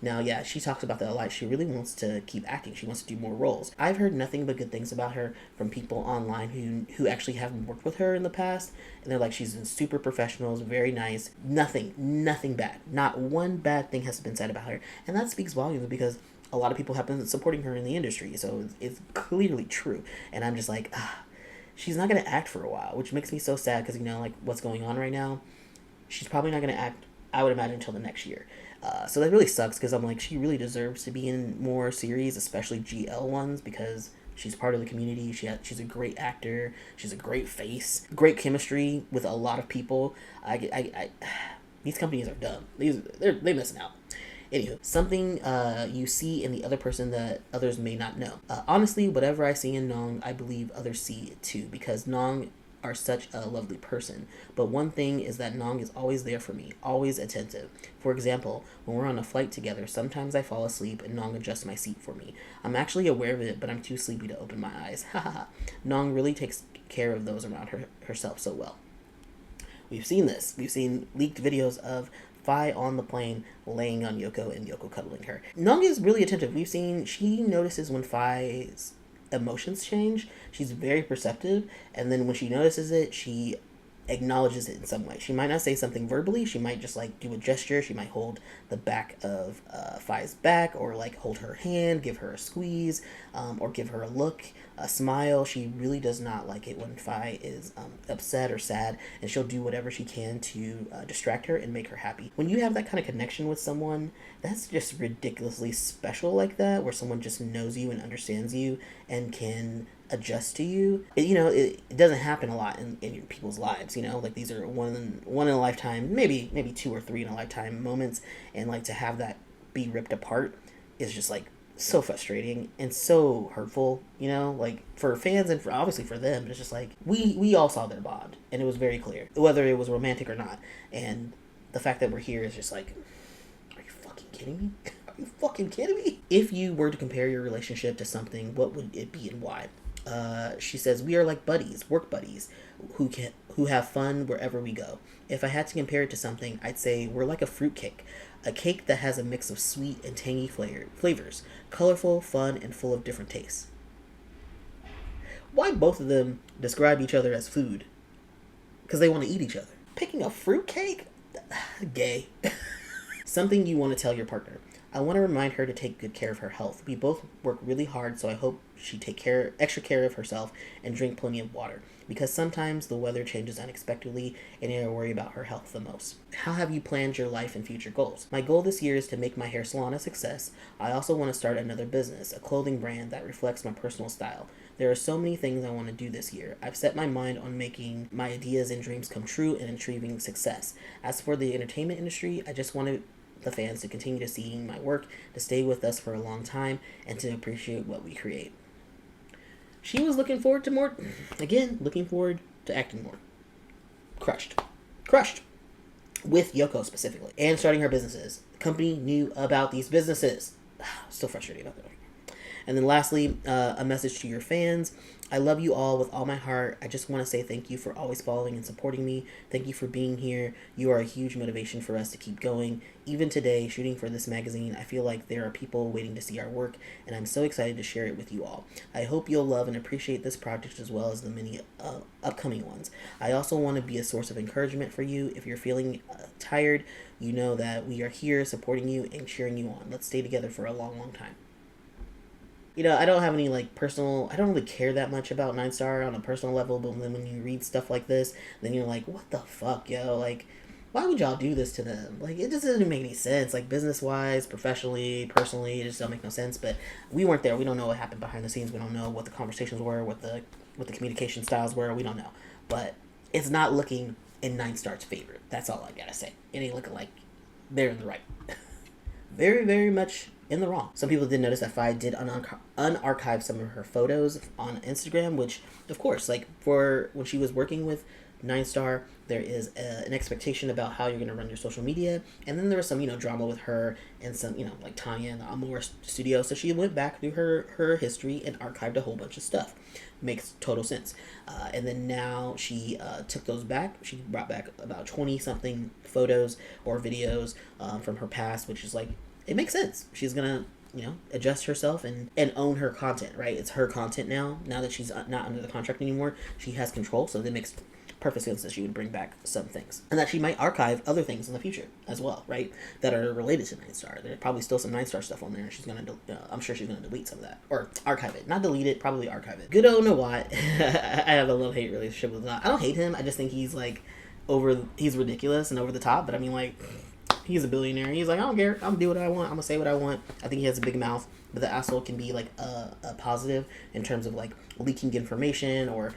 Now, yeah, she talks about that a lot. She really wants to keep acting. She wants to do more roles. I've heard nothing but good things about her from people online who actually haven't worked with her in the past. And they're like, she's super professional, very nice. Nothing bad. Not one bad thing has been said about her. And that speaks volumes because a lot of people have been supporting her in the industry, so it's clearly true. And I'm just like, she's not going to act for a while, which makes me so sad because, like, what's going on right now, she's probably not going to act, I would imagine, until the next year. So that really sucks because I'm like, she really deserves to be in more series, especially GL ones, because she's part of the community. She's a great actor. She's a great face. Great chemistry with a lot of people. These companies are dumb. They're missing out. Anywho, something you see in the other person that others may not know. Honestly, whatever I see in Nong, I believe others see it too, because Nong are such a lovely person. But one thing is that Nong is always there for me, always attentive. For example, when we're on a flight together, sometimes I fall asleep and Nong adjusts my seat for me. I'm actually aware of it, but I'm too sleepy to open my eyes. Haha. Nong really takes care of those around herself so well. We've seen this. We've seen leaked videos of Faye on the plane, laying on Yoko and Yoko cuddling her. Nong is really attentive. We've seen she notices when Faye's emotions change. She's very perceptive, and then when she notices it, she acknowledges it in some way. She might not say something verbally. She might just like do a gesture. She might hold the back of Faye's back, or like hold her hand, give her a squeeze, or give her a look, a smile. She really does not like it when Faye is upset or sad, and she'll do whatever she can to distract her and make her happy. When you have that kind of connection with someone that's just ridiculously special like that, where someone just knows you and understands you and can adjust to you, it doesn't happen a lot in people's lives. Like these are one in a lifetime, maybe 2 or 3 in a lifetime moments, and like to have that be ripped apart is just like so frustrating and so hurtful, like for fans and obviously for them. It's just like we all saw their bond, and it was very clear whether it was romantic or not, and the fact that we're here is just like, are you fucking kidding me? Are you fucking kidding me? If you were to compare your relationship to something, what would it be and why? She says, we are like buddies, work buddies, who have fun wherever we go. If I had to compare it to something, I'd say we're like a fruit cake. A cake that has a mix of sweet and tangy flavors. Colorful, fun, and full of different tastes. Why both of them describe each other as food? Because they want to eat each other. Picking a fruit cake? Gay. Something you want to tell your partner. I want to remind her to take good care of her health. We both work really hard, so I hope she take extra care of herself and drink plenty of water, because sometimes the weather changes unexpectedly and I worry about her health the most. How have you planned your life and future goals? My goal this year is to make my hair salon a success. I also want to start another business, a clothing brand that reflects my personal style. There are so many things I want to do this year. I've set my mind on making my ideas and dreams come true and achieving success. As for the entertainment industry, I just want the fans to continue to see my work, to stay with us for a long time, and to appreciate what we create. She was looking forward to more. Again, looking forward to acting more. Crushed. With Yoko specifically. And starting her businesses. The company knew about these businesses. Still frustrated about that. And then lastly, a message to your fans. I love you all with all my heart. I just want to say thank you for always following and supporting me. Thank you for being here. You are a huge motivation for us to keep going. Even today, shooting for this magazine, I feel like there are people waiting to see our work, and I'm so excited to share it with you all. I hope you'll love and appreciate this project as well as the many upcoming ones. I also want to be a source of encouragement for you. If you're feeling tired, you know that we are here supporting you and cheering you on. Let's stay together for a long, long time. I don't have any, I don't really care that much about NineStar on a personal level, but then when you read stuff like this, then you're like, what the fuck, yo? Why would y'all do this to them? It just doesn't make any sense. Business-wise, professionally, personally, it just don't make no sense. But we weren't there. We don't know what happened behind the scenes. We don't know what the conversations were, what the communication styles were. We don't know. But it's not looking in NineStar's favor. That's all I gotta say. It ain't looking like they're in the right. Very, very much in the wrong. Some people did notice that Faye did unarchive some of her photos on Instagram, which, of course, for when she was working with NineStar, there is an expectation about how you're going to run your social media. And then there was some, drama with her and some, Tanya and the Amor studio. So she went back through her history and archived a whole bunch of stuff. Makes total sense. And then now she took those back. She brought back about 20-something photos or videos from her past, which is it makes sense. She's going to, adjust herself and own her content, right? It's her content now. Now that she's not under the contract anymore, she has control. So that makes perfect sense that she would bring back some things. And that she might archive other things in the future as well, right? That are related to NineStar. There's probably still some NineStar stuff on there. And she's going to, I'm sure she's going to delete some of that. Or archive it. Not delete it, probably archive it. Good old Nawat. I have a love-hate relationship with Nawat. I don't hate him. I just think he's he's ridiculous and over the top. But I mean, he's a billionaire. He's I don't care. I'm gonna do what I want. I'm gonna say what I want. I think he has a big mouth, but the asshole can be a positive in terms of leaking information or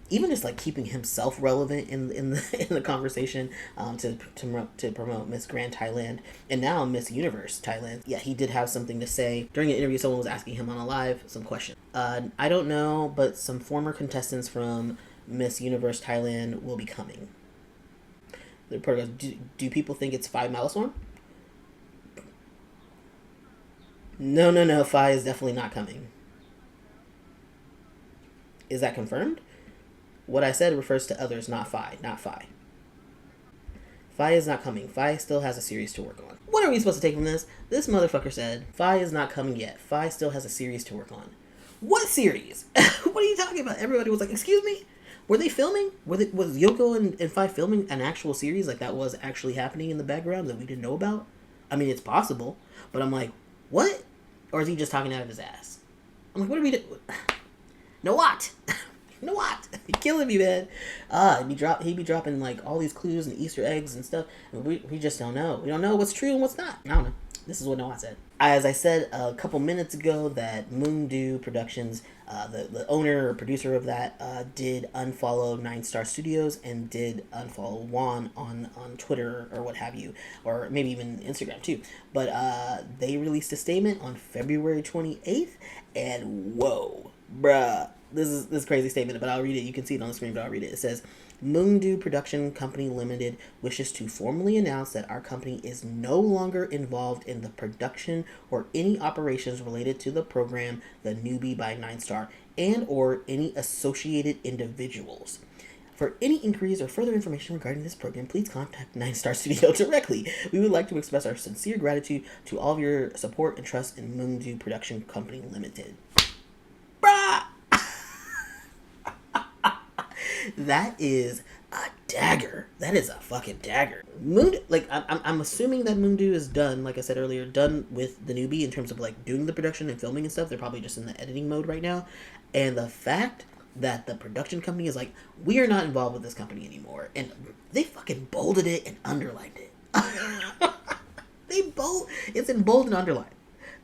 even just keeping himself relevant in the conversation to promote Miss Grand Thailand and now Miss Universe Thailand. Yeah, he did have something to say during an interview. Someone was asking him on a live some question. I don't know, but some former contestants from Miss Universe Thailand will be coming. The reporter goes, do people think it's Faye Milestone? No, Faye is definitely not coming. Is that confirmed? What I said refers to others, not Faye. Faye is not coming. Faye still has a series to work on. What are we supposed to take from this? This motherfucker said, Faye is not coming yet. Faye still has a series to work on. What series? What are you talking about? Everybody was like, excuse me? Were they filming? Was Yoko and Faye filming an actual series? Like, that was actually happening in the background that we didn't know about? I mean, it's possible. But I'm like, what? Or is he just talking out of his ass? I'm like, what are we doing? Nawat! Nawat! You're killing me, man. He'd be dropping, like, all these clues and Easter eggs and stuff. And we just don't know. We don't know what's true and what's not. I don't know. This is what Nawat said. As I said a couple minutes ago, that Moongdo Productions, the owner or producer of that, did unfollow NineStarStudios and did unfollow Juan on Twitter or what have you, or maybe even Instagram too. But they released a statement on February 28th, and whoa, bruh. This is crazy statement, but I'll read it. You can see it on the screen, but I'll read it. It says, Moongdo Production Company Limited wishes to formally announce that our company is no longer involved in the production or any operations related to the program The Newbie by NineStar and or any associated individuals. For any inquiries or further information regarding this program, please contact NineStarStudio directly. We would like to express our sincere gratitude to all of your support and trust in Moongdo Production Company Limited. Bruh! That is a dagger. That is a fucking dagger. Moongdo, like, I'm assuming that Moongdo is done, like I said earlier, done with the Newbie in terms of, like, doing the production and filming and stuff. They're probably just in the editing mode right now. And the fact that the production company is like, we are not involved with this company anymore. And they fucking bolded it and underlined it. It's in bold and underlined.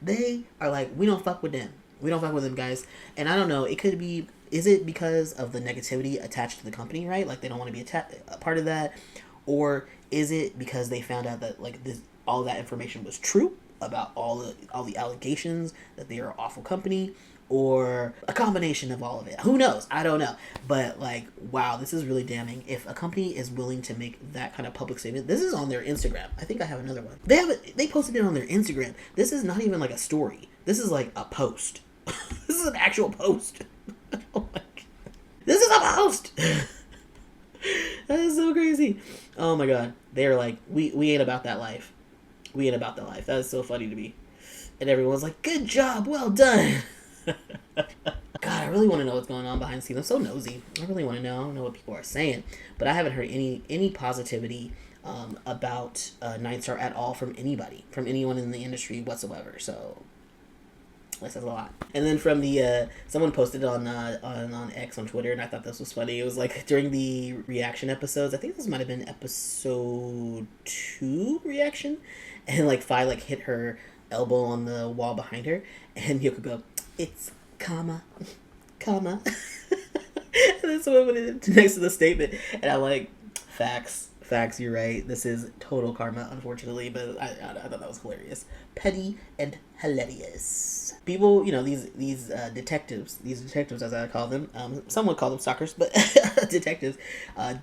They are like, we don't fuck with them. We don't fuck with them, guys. And I don't know, it could be, is it because of the negativity attached to the company, right? Like, they don't want to be a part of that? Or is it because they found out that, like, all that information was true about all the allegations that they are an awful company? Or a combination of all of it? Who knows? I don't know. But, like, wow, this is really damning. If a company is willing to make that kind of public statement, this is on their Instagram. I think I have another one. They posted it on their Instagram. This is not even like a story. This is like a post. This is an actual post. Oh my God. This is a post. That is so crazy. Oh my God. They are like, we ain't about that life. We ain't about that life. That is so funny to me. And everyone's like, good job, well done. God, I really want to know what's going on behind the scenes. I'm so nosy. I really want to know what people are saying. But I haven't heard any positivity about NineStar at all from anybody, from anyone in the industry whatsoever. So that says a lot. And then from the someone posted on X on Twitter, and I thought this was funny. It was like during the reaction episodes. I think this might have been episode 2 reaction, and like Faye like hit her elbow on the wall behind her, and Yoko go, it's comma. And then someone put it next to the statement, and I'm like, facts, you're right. This is total karma, unfortunately, but I thought that was hilarious. Petty and hilarious. People, these detectives, as I call them, some would call them stalkers, but detectives,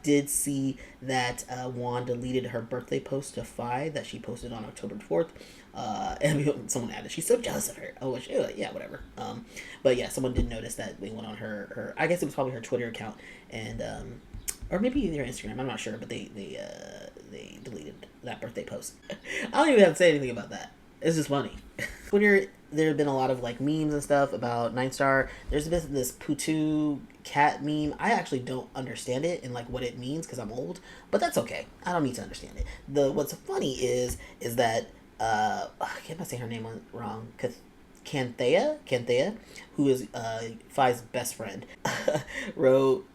did see that Juan deleted her birthday post to Faye that she posted on October 4th. And someone added, she's so jealous of her. Oh, yeah, whatever. But yeah, someone did notice that they went on her, I guess it was probably her Twitter account, and, or maybe their Instagram, I'm not sure, but they deleted that birthday post. I don't even have to say anything about that. It's just funny. Twitter, there have been a lot of like memes and stuff about NineStar. There's been this Putu cat meme. I actually don't understand it and like what it means because I'm old, but that's okay. I don't need to understand it. What's funny is that I can't say her name wrong. Khanthaya, who is Faye's best friend, wrote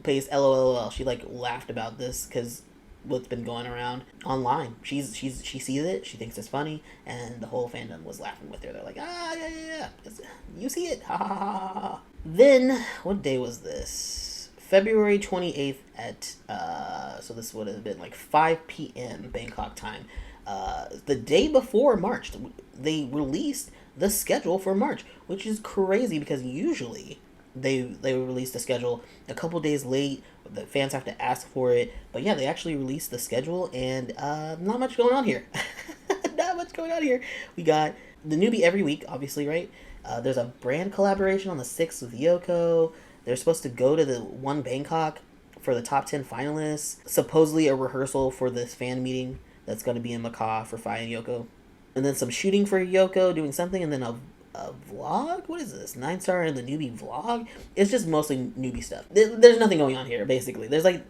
pays LOL. She like laughed about this because what's been going around online. She sees it, she thinks it's funny, and the whole fandom was laughing with her. They're like, yeah, you see it, ha ha ha ha. Then what day was this? February 28th at so this would have been like 5 p.m. Bangkok time. The day before March, they released the schedule for March, which is crazy because usually they release the schedule a couple days late. The fans have to ask for it, but yeah, they actually released the schedule, and not much going on here. Not much going on here. We got the Newbie every week, obviously, right? There's a brand collaboration on the 6th with Yoko. They're supposed to go to the one Bangkok for the top 10 finalists. Supposedly a rehearsal for this fan meeting that's going to be in Macau for Fay and Yoko. And then some shooting for Yoko, doing something, and then a vlog? What is this? NineStar and the Newbie vlog? It's just mostly Newbie stuff. There's nothing going on here, basically. There's like...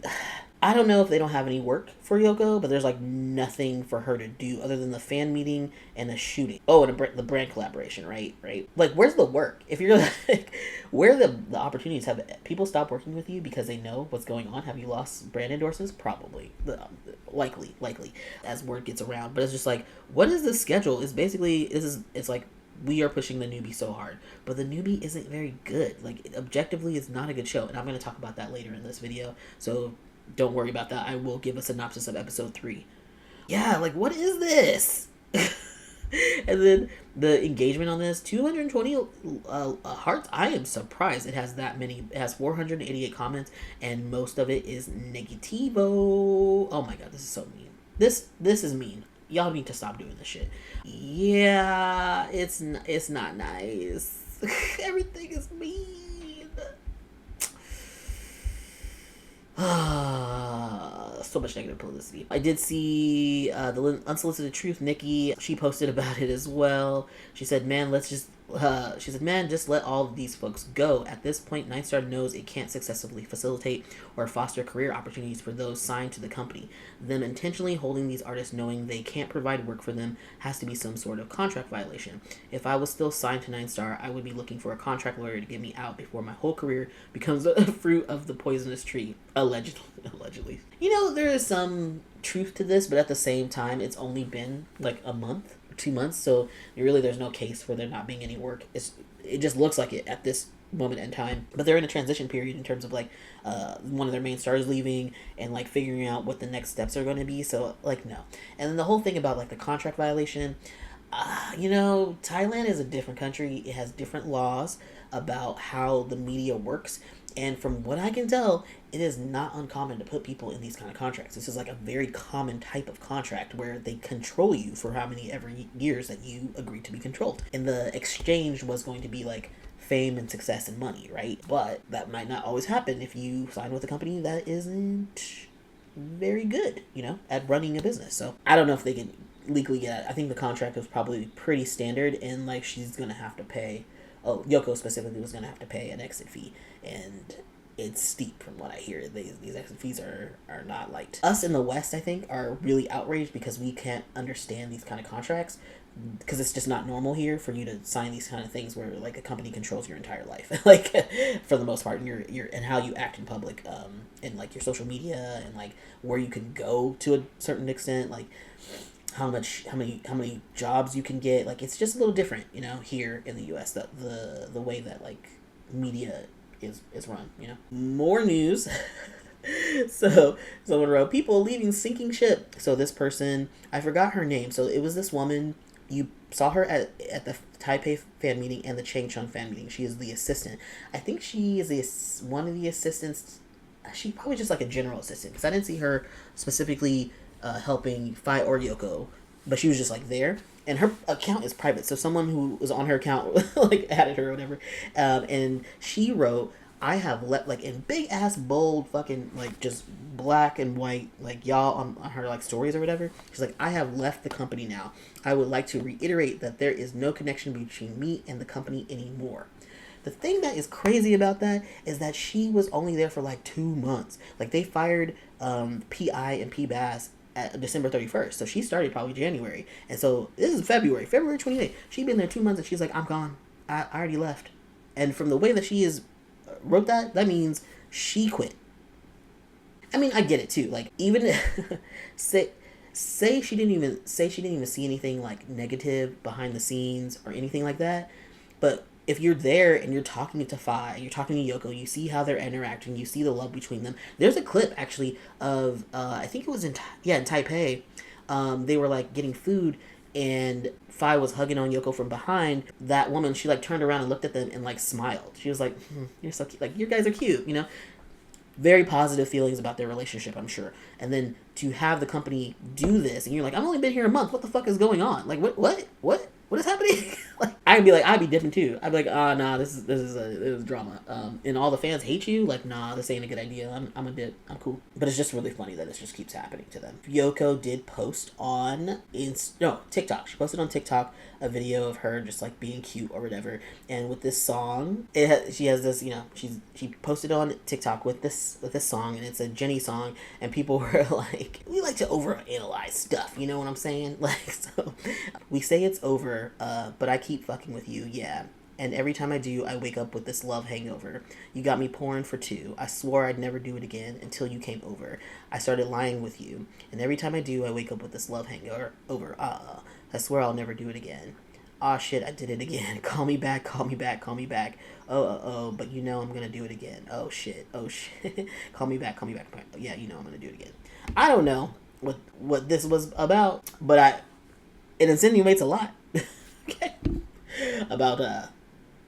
I don't know if they don't have any work for Yoko, but there's like nothing for her to do other than the fan meeting and the shooting. Oh, and the brand collaboration, right? Like, where's the work? If you're like, where the opportunities? Have people stopped working with you because they know what's going on? Have you lost brand endorsements? Probably. Likely, as word gets around. But it's just like, what is the schedule? It's basically, it's like, we are pushing the Newbie so hard, but the Newbie isn't very good. Like, objectively, it's not a good show. And I'm going to talk about that later in this video. So don't worry about that. I will give a synopsis of episode 3. Yeah, like, what is this? And then the engagement on this, 220 hearts. I am surprised it has that many. It has 488 comments, and most of it is negativo. Oh my god, this is so mean. This is mean. Y'all need to stop doing this shit. Yeah, it's not nice. Everything is mean. So much negative publicity. I did see the Unsolicited Truth, Nikki. She posted about it as well. She said, man, just let all of these folks go. At this point, NineStar knows it can't successfully facilitate or foster career opportunities for those signed to the company. Them intentionally holding these artists knowing they can't provide work for them has to be some sort of contract violation. If I was still signed to NineStar, I would be looking for a contract lawyer to get me out before my whole career becomes a fruit of the poisonous tree. Allegedly. You know, there is some truth to this, but at the same time, it's only been like a month. 2 months, so really there's no case for there not being any work. It just looks like it at this moment in time, but they're in a transition period in terms of like one of their main stars leaving and like figuring out what the next steps are going to be. So like, no. And then the whole thing about like the contract violation, you know, Thailand is a different country. It has different laws about how the media works, and from what I can tell, it is not uncommon to put people in these kind of contracts. This is like a very common type of contract where they control you for how many every years that you agree to be controlled. And the exchange was going to be like fame and success and money, right? But that might not always happen if you sign with a company that isn't very good, you know, at running a business. So I don't know if they can legally get it. I think the contract was probably pretty standard, and like she's going to have to pay, Yoko specifically was going to have to pay an exit fee, and it's steep from what I hear. These exit fees are not liked. Us in the West, I think, are really outraged because we can't understand these kind of contracts, because it's just not normal here for you to sign these kind of things where like a company controls your entire life, like for the most part, and your and how you act in public, and like your social media, and like where you can go to a certain extent, like how many jobs you can get. Like, it's just a little different, you know, here in the US, the way that like media is run, you know. More news. So someone wrote, people leaving sinking ship. So this person, I forgot her name. So it was this woman. You saw her at the Taipei fan meeting and the Changchun fan meeting. She is the assistant. I think she is one of the assistants. She's probably just like a general assistant, because I didn't see her specifically helping Fay or Yoko, but she was just like there. And her account is private, so someone who was on her account like added her or whatever, and she wrote, I have left, like in big ass bold fucking like just black and white, like y'all on her like stories or whatever. She's like, I have left the company now. I would like to reiterate that there is no connection between me and the company anymore. The thing that is crazy about that is that she was only there for like 2 months. Like, they fired P.I. and P.Bass at December 31st. So she started probably January. And so this is February 28th. She'd been there 2 months and she's like, I'm gone. I already left. And from the way that she wrote that means she quit. I mean, I get it too. Like, even say she didn't even see anything like negative behind the scenes or anything like that. But if you're there and you're talking to Fay, you're talking to Yoko, you see how they're interacting, you see the love between them. There's a clip actually of I think it was in Taipei. They were like getting food, and Fay was hugging on Yoko from behind. That woman, she like turned around and looked at them and like smiled. She was like, you're so cute. Like, you guys are cute, you know. Very positive feelings about their relationship, I'm sure. And then to have the company do this, and you're like, I've only been here a month. What the fuck is going on? Like, what is happening? Like, I'd be like, I'd be different too. I'd be like, nah, this is drama. And all the fans hate you. Like, nah, this ain't a good idea. I'm a dip. I'm cool. But it's just really funny that this just keeps happening to them. Yoko did post on TikTok. She posted on TikTok a video of her just like being cute or whatever. And with this song, she has this, she posted on TikTok with this song, and it's a Jenny song, and people were like, we like to overanalyze stuff. You know what I'm saying? Like, so we say it's over, but I keep fucking with you, yeah. And every time I do, I wake up with this love hangover. You got me pouring for two. I swore I'd never do it again until you came over. I started lying with you. And every time I do, I wake up with this love hangover. I swear I'll never do it again. Aw, shit, I did it again. Call me back, call me back, call me back. Oh, but you know I'm gonna do it again. Oh, shit. Call me back, call me back. Yeah, you know I'm gonna do it again. I don't know what this was about, but it insinuates a lot. Okay. About,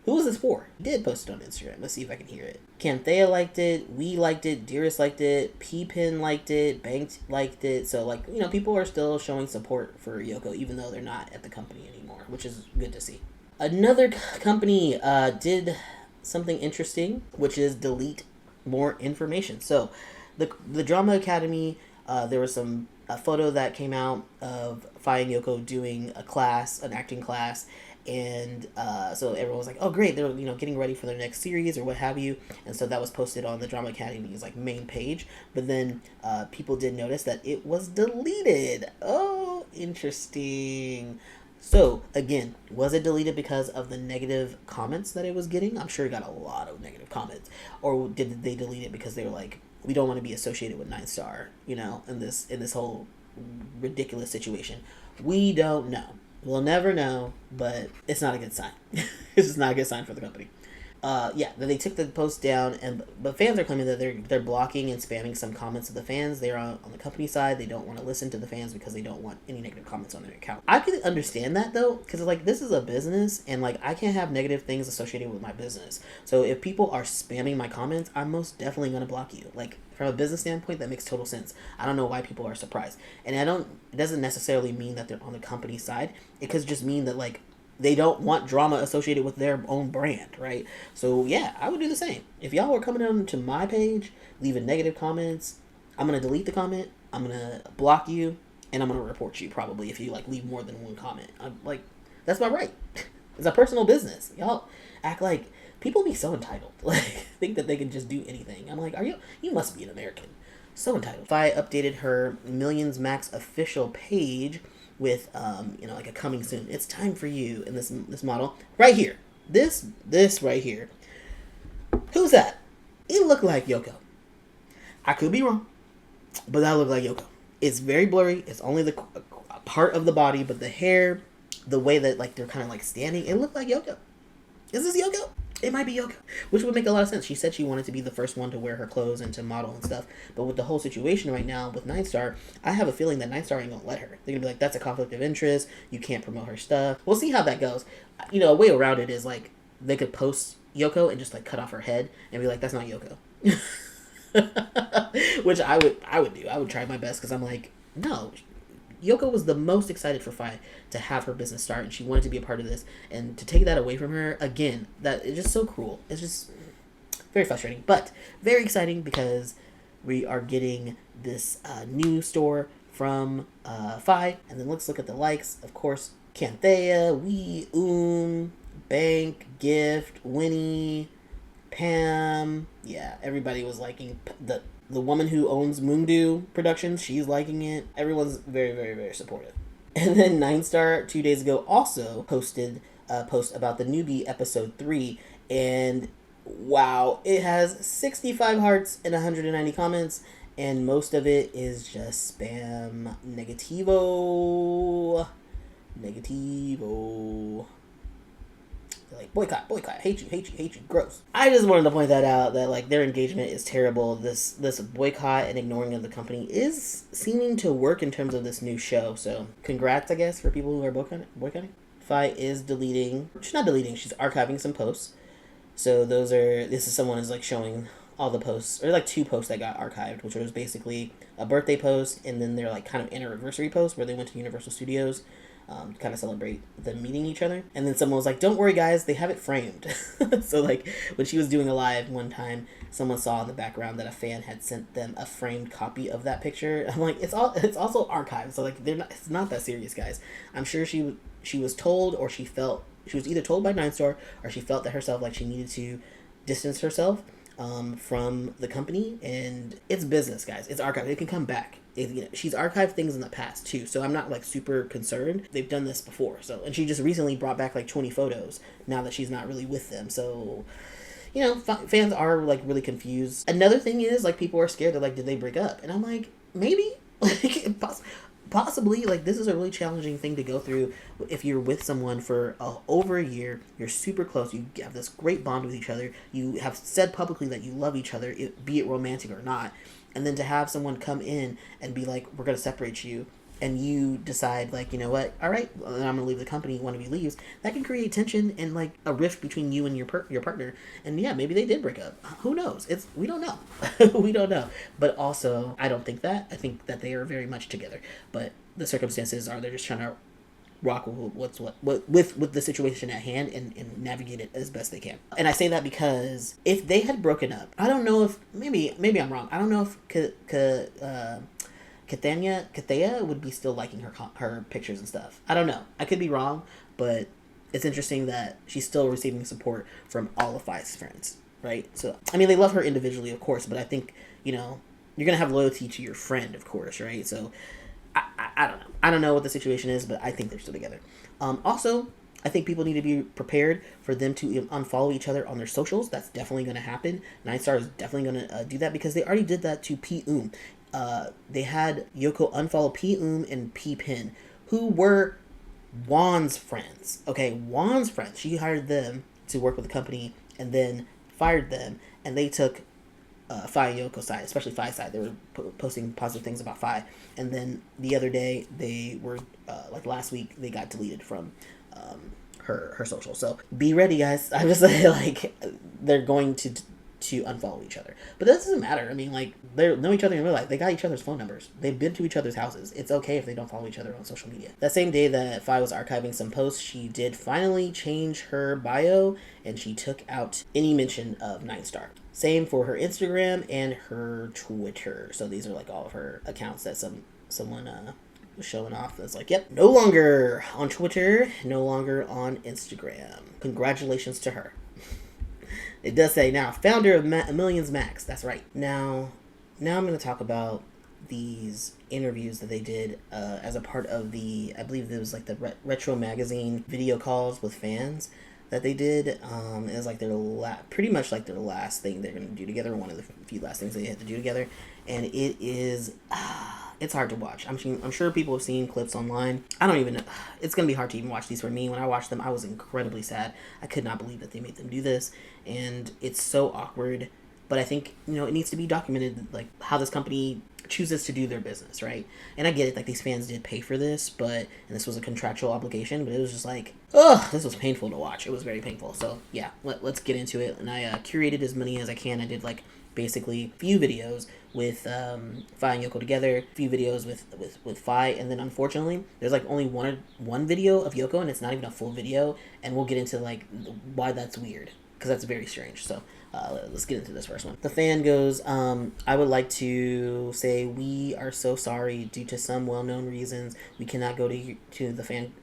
who was this for? I did post it on Instagram. Let's see if I can hear it. Khanthaya liked it. We liked it. Dearis liked it. P-Pin liked it. Banked liked it. So, like, people are still showing support for Yoko, even though they're not at the company anymore, which is good to see. Another company did something interesting, which is delete more information. So, the Drama Academy, there was a photo that came out of Fay and Yoko doing an acting class. And so everyone was like, oh great, they're getting ready for their next series or what have you. And so that was posted on the Drama Academy's like main page. But then people did notice that it was deleted. Oh, interesting. So again, was it deleted because of the negative comments that it was getting? I'm sure it got a lot of negative comments. Or did they delete it because they were like, we don't want to be associated with NineStar, in this whole ridiculous situation? We don't know. We'll never know, but it's not a good sign. It's just not a good sign for the company. Then they took the post down, but fans are claiming that they're blocking and spamming some comments of the fans. They're on the company side. They don't want to listen to the fans because they don't want any negative comments on their account. I could understand that though, because like this is a business, and like I can't have negative things associated with my business. So if people are spamming my comments, I'm most definitely gonna block you. Like from a business standpoint, that makes total sense. I don't know why people are surprised, and it doesn't necessarily mean that they're on the company side. It could just mean that like they don't want drama associated with their own brand, right? So yeah, I would do the same. If y'all were coming on to my page, leaving negative comments, I'm gonna delete the comment, I'm gonna block you, and I'm gonna report you probably if you like leave more than one comment. I'm like, that's my right. It's a personal business. Y'all act like people be so entitled. Like think that they can just do anything. I'm like, you must be an American. So entitled. Faye updated her Millions Max official page with like a coming soon. It's time for you in this model right here. This right here. Who's that? It looked like Yoko. I could be wrong, but that looked like Yoko. It's very blurry. It's only the part of the body, but the hair, the way that like they're kind of like standing, it looked like Yoko. Is this Yoko? It might be Yoko, which would make a lot of sense. She said she wanted to be the first one to wear her clothes and to model and stuff. But with the whole situation right now with NineStar, I have a feeling that NineStar ain't gonna let her. They're gonna be like, that's a conflict of interest. You can't promote her stuff. We'll see how that goes. A way around it is like they could post Yoko and just like cut off her head and be like, that's not Yoko. Which I would do. I would try my best because I'm like, no. Yoko was the most excited for Faye to have her business start, and she wanted to be a part of this, and to take that away from her, again, that is just so cruel. It's just very frustrating, but very exciting because we are getting this new store from Faye, and then let's look at the likes. Of course, Khanthaya, Bank, Gift, Winnie, Pam, yeah, everybody was liking the woman who owns Moongdo Productions. She's liking it. Everyone's very, very, very supportive. And then NineStar 2 days ago also posted a post about the Newbie episode 3, and wow, it has 65 hearts and 190 comments, and most of it is just spam negativo. Like, boycott, hate you, gross. I just wanted to point that out, that like their engagement is terrible. This boycott and ignoring of the company is seeming to work in terms of this new show. So congrats, I guess, for people who are boycotting. Faye is deleting. She's not deleting. She's archiving some posts. So this is someone is like showing all the posts, or like 2 posts that got archived, which was basically a birthday post and then their like kind of anniversary post where they went to Universal Studios. kind of celebrate them meeting each other. And then someone was like, don't worry guys, they have it framed. So like when she was doing a live one time, someone saw in the background that a fan had sent them a framed copy of that picture. I'm like, it's also archived, so like it's not that serious, guys. I'm sure she was told, or she was either told by NineStar, or she felt that herself like she needed to distance herself from the company. And it's business, guys. It's archived. It can come back. She's archived things in the past too, so I'm not like super concerned. They've done this before, so, and she just recently brought back like 20 photos now that she's not really with them. So fans are like really confused. Another thing is like people are scared. They're like, did they break up? And I'm like, maybe. Like possibly. Like this is a really challenging thing to go through if you're with someone for over a year. You're super close, you have this great bond with each other, you have said publicly that you love each other, be it romantic or not, and then to have someone come in and be like, we're going to separate you, and you decide like, you know what, all right, I'm going to leave the company, one of you leaves, that can create tension and like a rift between you and your partner. And yeah, maybe they did break up, who knows, we don't know. We don't know. But also I don't think that, I think that they are very much together, but the circumstances are they're just trying to rock with with the situation at hand and navigate it as best they can. And I say that because if they had broken up, I don't know if maybe I'm wrong. I don't know if Khanthaya would be still liking her pictures and stuff. I don't know. I could be wrong, but it's interesting that she's still receiving support from all of Faye's friends, right? So I mean, they love her individually, of course, but I think you're gonna have loyalty to your friend, of course, right? So I don't know. I don't know what the situation is, but I think they're still together. Also, I think people need to be prepared for them to unfollow each other on their socials. That's definitely going to happen. NineStar is definitely going to do that because they already did that to P. They had Yoko unfollow P. and P. Pin, who were Juan's friends. Okay, Juan's friends. She hired them to work with the company and then fired them, and they took FaYoko's side, especially Faye's side. They were posting positive things about Faye, and then the other day they were like last week they got deleted from her social. So be ready, guys. I'm just saying, like, they're going to unfollow each other, but that doesn't matter. I mean, like, they know each other in real life. They got each other's phone numbers. They've been to each other's houses. It's okay if they don't follow each other on social media. That same day that Faye was archiving some posts, she did finally change her bio, and she took out any mention of NineStar. Same for her Instagram and her Twitter. So these are like all of her accounts that someone was showing off. That's like, yep, no longer on Twitter, no longer on Instagram. Congratulations to her. It does say now, founder of Millions Max. That's right. Now I'm going to talk about these interviews that they did as a part of I believe it was like the Retro Magazine video calls with fans that they did. It was like pretty much like their last thing they're going to do together, one of the few last things they had to do together. And it is, it's hard to watch. I'm sure people have seen clips online. I don't even know. It's going to be hard to even watch these for me. When I watched them, I was incredibly sad. I could not believe that they made them do this. And it's so awkward. But I think, it needs to be documented, like, how this company chooses to do their business, right? And I get it, like, these fans did pay for this, and this was a contractual obligation, but it was just like, this was painful to watch. It was very painful. So, yeah, let's get into it. And I curated as many as I can. I did, like, basically a few videos with Faye and Yoko together, a few videos with Faye, and then unfortunately there's like only one video of Yoko, and it's not even a full video, and we'll get into like why that's weird, because that's very strange. So let's get into this first one. The fan goes, I would like to say we are so sorry. Due to some well-known reasons, we cannot go to the fan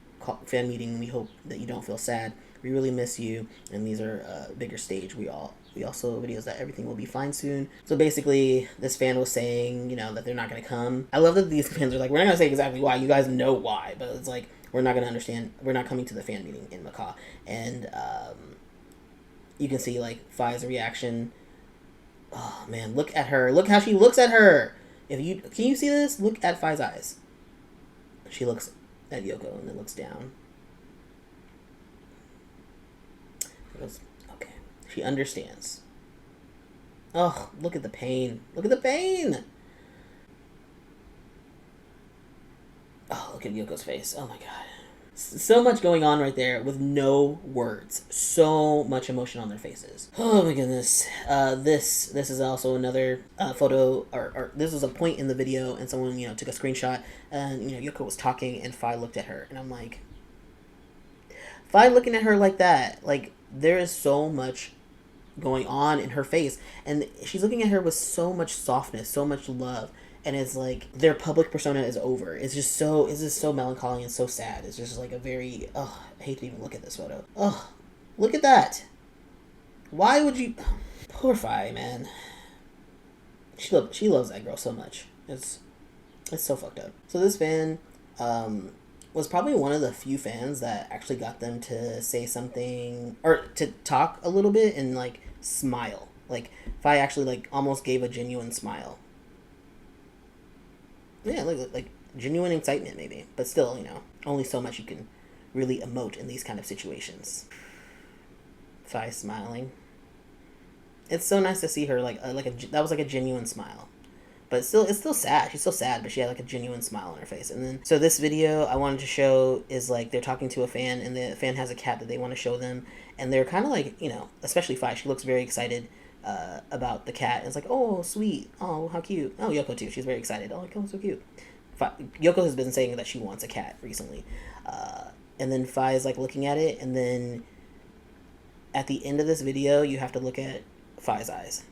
meeting. We hope that you don't feel sad. We really miss you, and these are bigger stage. We also videos that everything will be fine soon. So basically, this fan was saying, that they're not going to come. I love that these fans are like, we're not going to say exactly why. You guys know why, but it's like, we're not going to understand. We're not coming to the fan meeting in Macau. And you can see, like, Faye's reaction. Oh, man, look at her. Look how she looks at her. Can you see this? Look at Faye's eyes. She looks at Yoko and then looks down. Okay. She understands. Oh, look at the pain. Look at the pain. Oh, look at Yoko's face. Oh my god. So much going on right there with no words. So much emotion on their faces. Oh my goodness. This is also another photo, or this was a point in the video, and someone took a screenshot, and Yoko was talking, and Faye looked at her, and I'm like, Faye looking at her like that, like there is so much going on in her face, and she's looking at her with so much softness, so much love. And it's like their public persona is over. It's just so melancholy and so sad. It's just like a very, I hate to even look at this photo. Look at that. Why would you? Poor Faye, man. She loves that girl so much. It's so fucked up. So this fan was probably one of the few fans that actually got them to say something, or to talk a little bit and like smile. Like Faye actually like almost gave a genuine smile. Yeah, like genuine excitement maybe, but still, only so much you can really emote in these kind of situations. Faye smiling. It's so nice to see her that was like a genuine smile, but it's still sad. She's still sad, but she had like a genuine smile on her face. And then so this video I wanted to show is like they're talking to a fan, and the fan has a cat that they want to show them, and they're kind of like especially Faye. She looks very excited about the cat. And it's like, oh, sweet. Oh, how cute. Oh, Yoko too. She's very excited. Oh, so cute. Yoko has been saying that she wants a cat recently. And then Faye is like looking at it. And then at the end of this video, you have to look at Faye's eyes.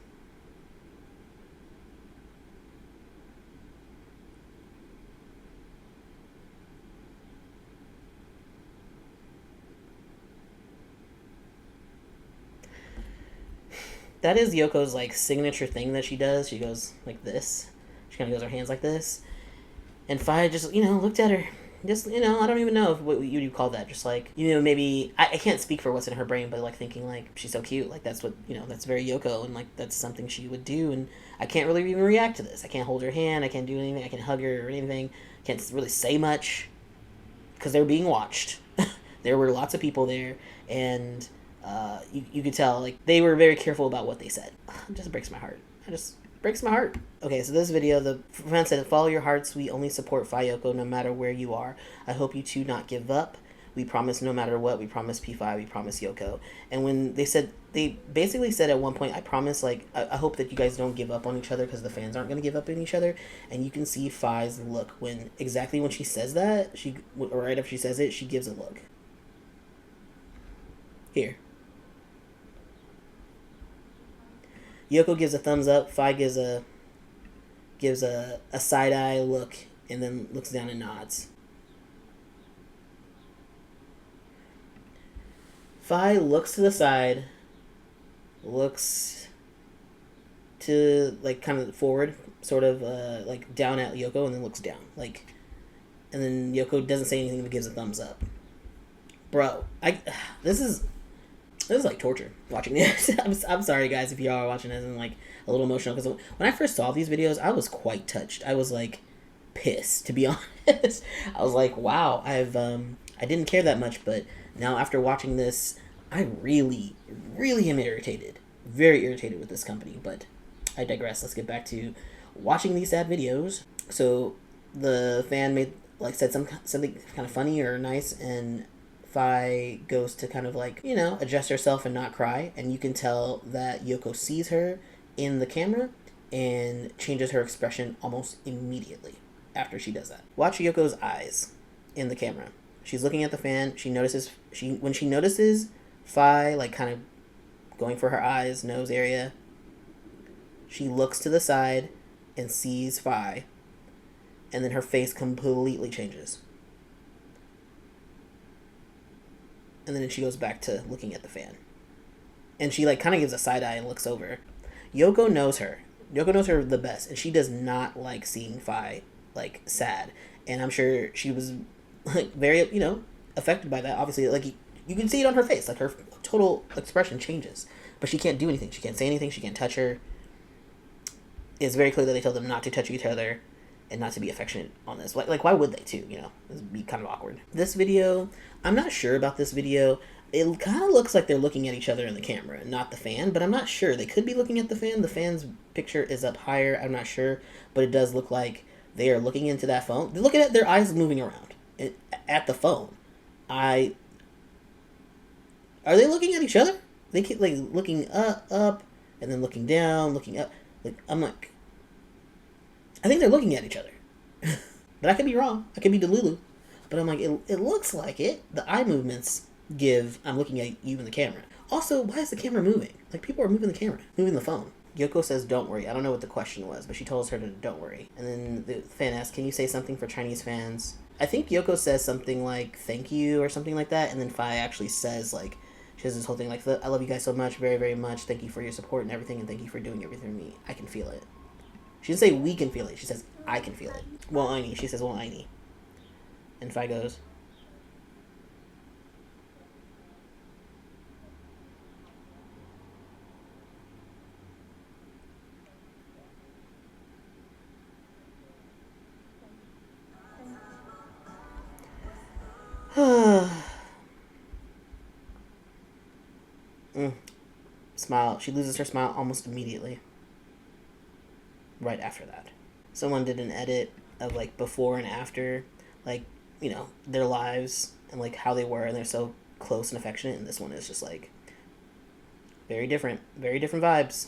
That is Yoko's like signature thing that she does. She goes like this. She kind of goes her hands like this. And Faye just looked at her. Just I don't even know what you would call that. Just like maybe I can't speak for what's in her brain, but like thinking like she's so cute. Like that's what that's very Yoko, and like that's something she would do. And I can't really even react to this. I can't hold her hand. I can't do anything. I can't hug her or anything. Can't really say much because they're being watched. There were lots of people there, and you could tell like they were very careful about what they said. It just breaks my heart. Breaks my heart. Okay, so this video, the fan said, "Follow your hearts. We only support FaYoko no matter where you are. I hope you two not give up. We promise no matter what. We promise P5. We promise Yoko." And when they basically said at one point, "I promise, like, I hope that you guys don't give up on each other because the fans aren't going to give up on each other." And you can see Faye's look when she says that, right after she says it, she gives a look. Here. Yoko gives a thumbs up. Faye gives a side eye look, and then looks down and nods. Faye looks to the side, looks to like kind of forward, sort of like down at Yoko, and then looks down, like, and then Yoko doesn't say anything but gives a thumbs up. Bro, this is like torture watching this. I'm sorry guys if y'all are watching this and like a little emotional, because when I first saw these videos I was quite touched. I was like pissed, to be honest. I was like, wow, I didn't care that much, but now after watching this I really am irritated. Very irritated with this company, but I digress. Let's get back to watching these sad videos. So the fan said something kind of funny or nice, and Faye goes to kind of like, adjust herself and not cry. And you can tell that Yoko sees her in the camera and changes her expression almost immediately after she does that. Watch Yoko's eyes in the camera. She's looking at the fan. When she notices Faye like kind of going for her eyes, nose area, she looks to the side and sees Faye. And then her face completely changes. And then she goes back to looking at the fan. And she like kind of gives a side eye and looks over. Yoko knows her. Yoko knows her the best, and she does not like seeing Faye like sad. And I'm sure she was like very affected by that. Obviously, like you can see it on her face. Like her total expression changes, but she can't do anything. She can't say anything. She can't touch her. It's very clear that they told them not to touch each other and not to be affectionate on this. Like why would they too? This would be kind of awkward. This video, I'm not sure about this video. It kind of looks like they're looking at each other in the camera, not the fan, but I'm not sure. They could be looking at the fan. The fan's picture is up higher. I'm not sure, but it does look like they are looking into that phone. They're looking at their eyes moving around at the phone. Are they looking at each other? They keep like looking up, and then looking down, looking up. Like, I'm like, I think they're looking at each other. But I could be wrong. I could be Delulu. But I'm like, it looks like it. The eye movements give, I'm looking at you in the camera. Also, why is the camera moving? Like, people are moving the camera, moving the phone. Yoko says, don't worry. I don't know what the question was, but she told her to don't worry. And then the fan asks, can you say something for Chinese fans? I think Yoko says something like, thank you, or something like that. And then Faye actually says, like, she has this whole thing like, I love you guys so much, very, very much. Thank you for your support and everything, and thank you for doing everything for me. I can feel it. She didn't say we can feel it. She says, I can feel it. Well, Aini. She says, well, Aini. And Faye goes, Smile. She loses her smile almost immediately. Right after that. Someone did an edit of like before and after, like, you know, their lives and like how they were, and they're so close and affectionate, and this one is just like very different vibes.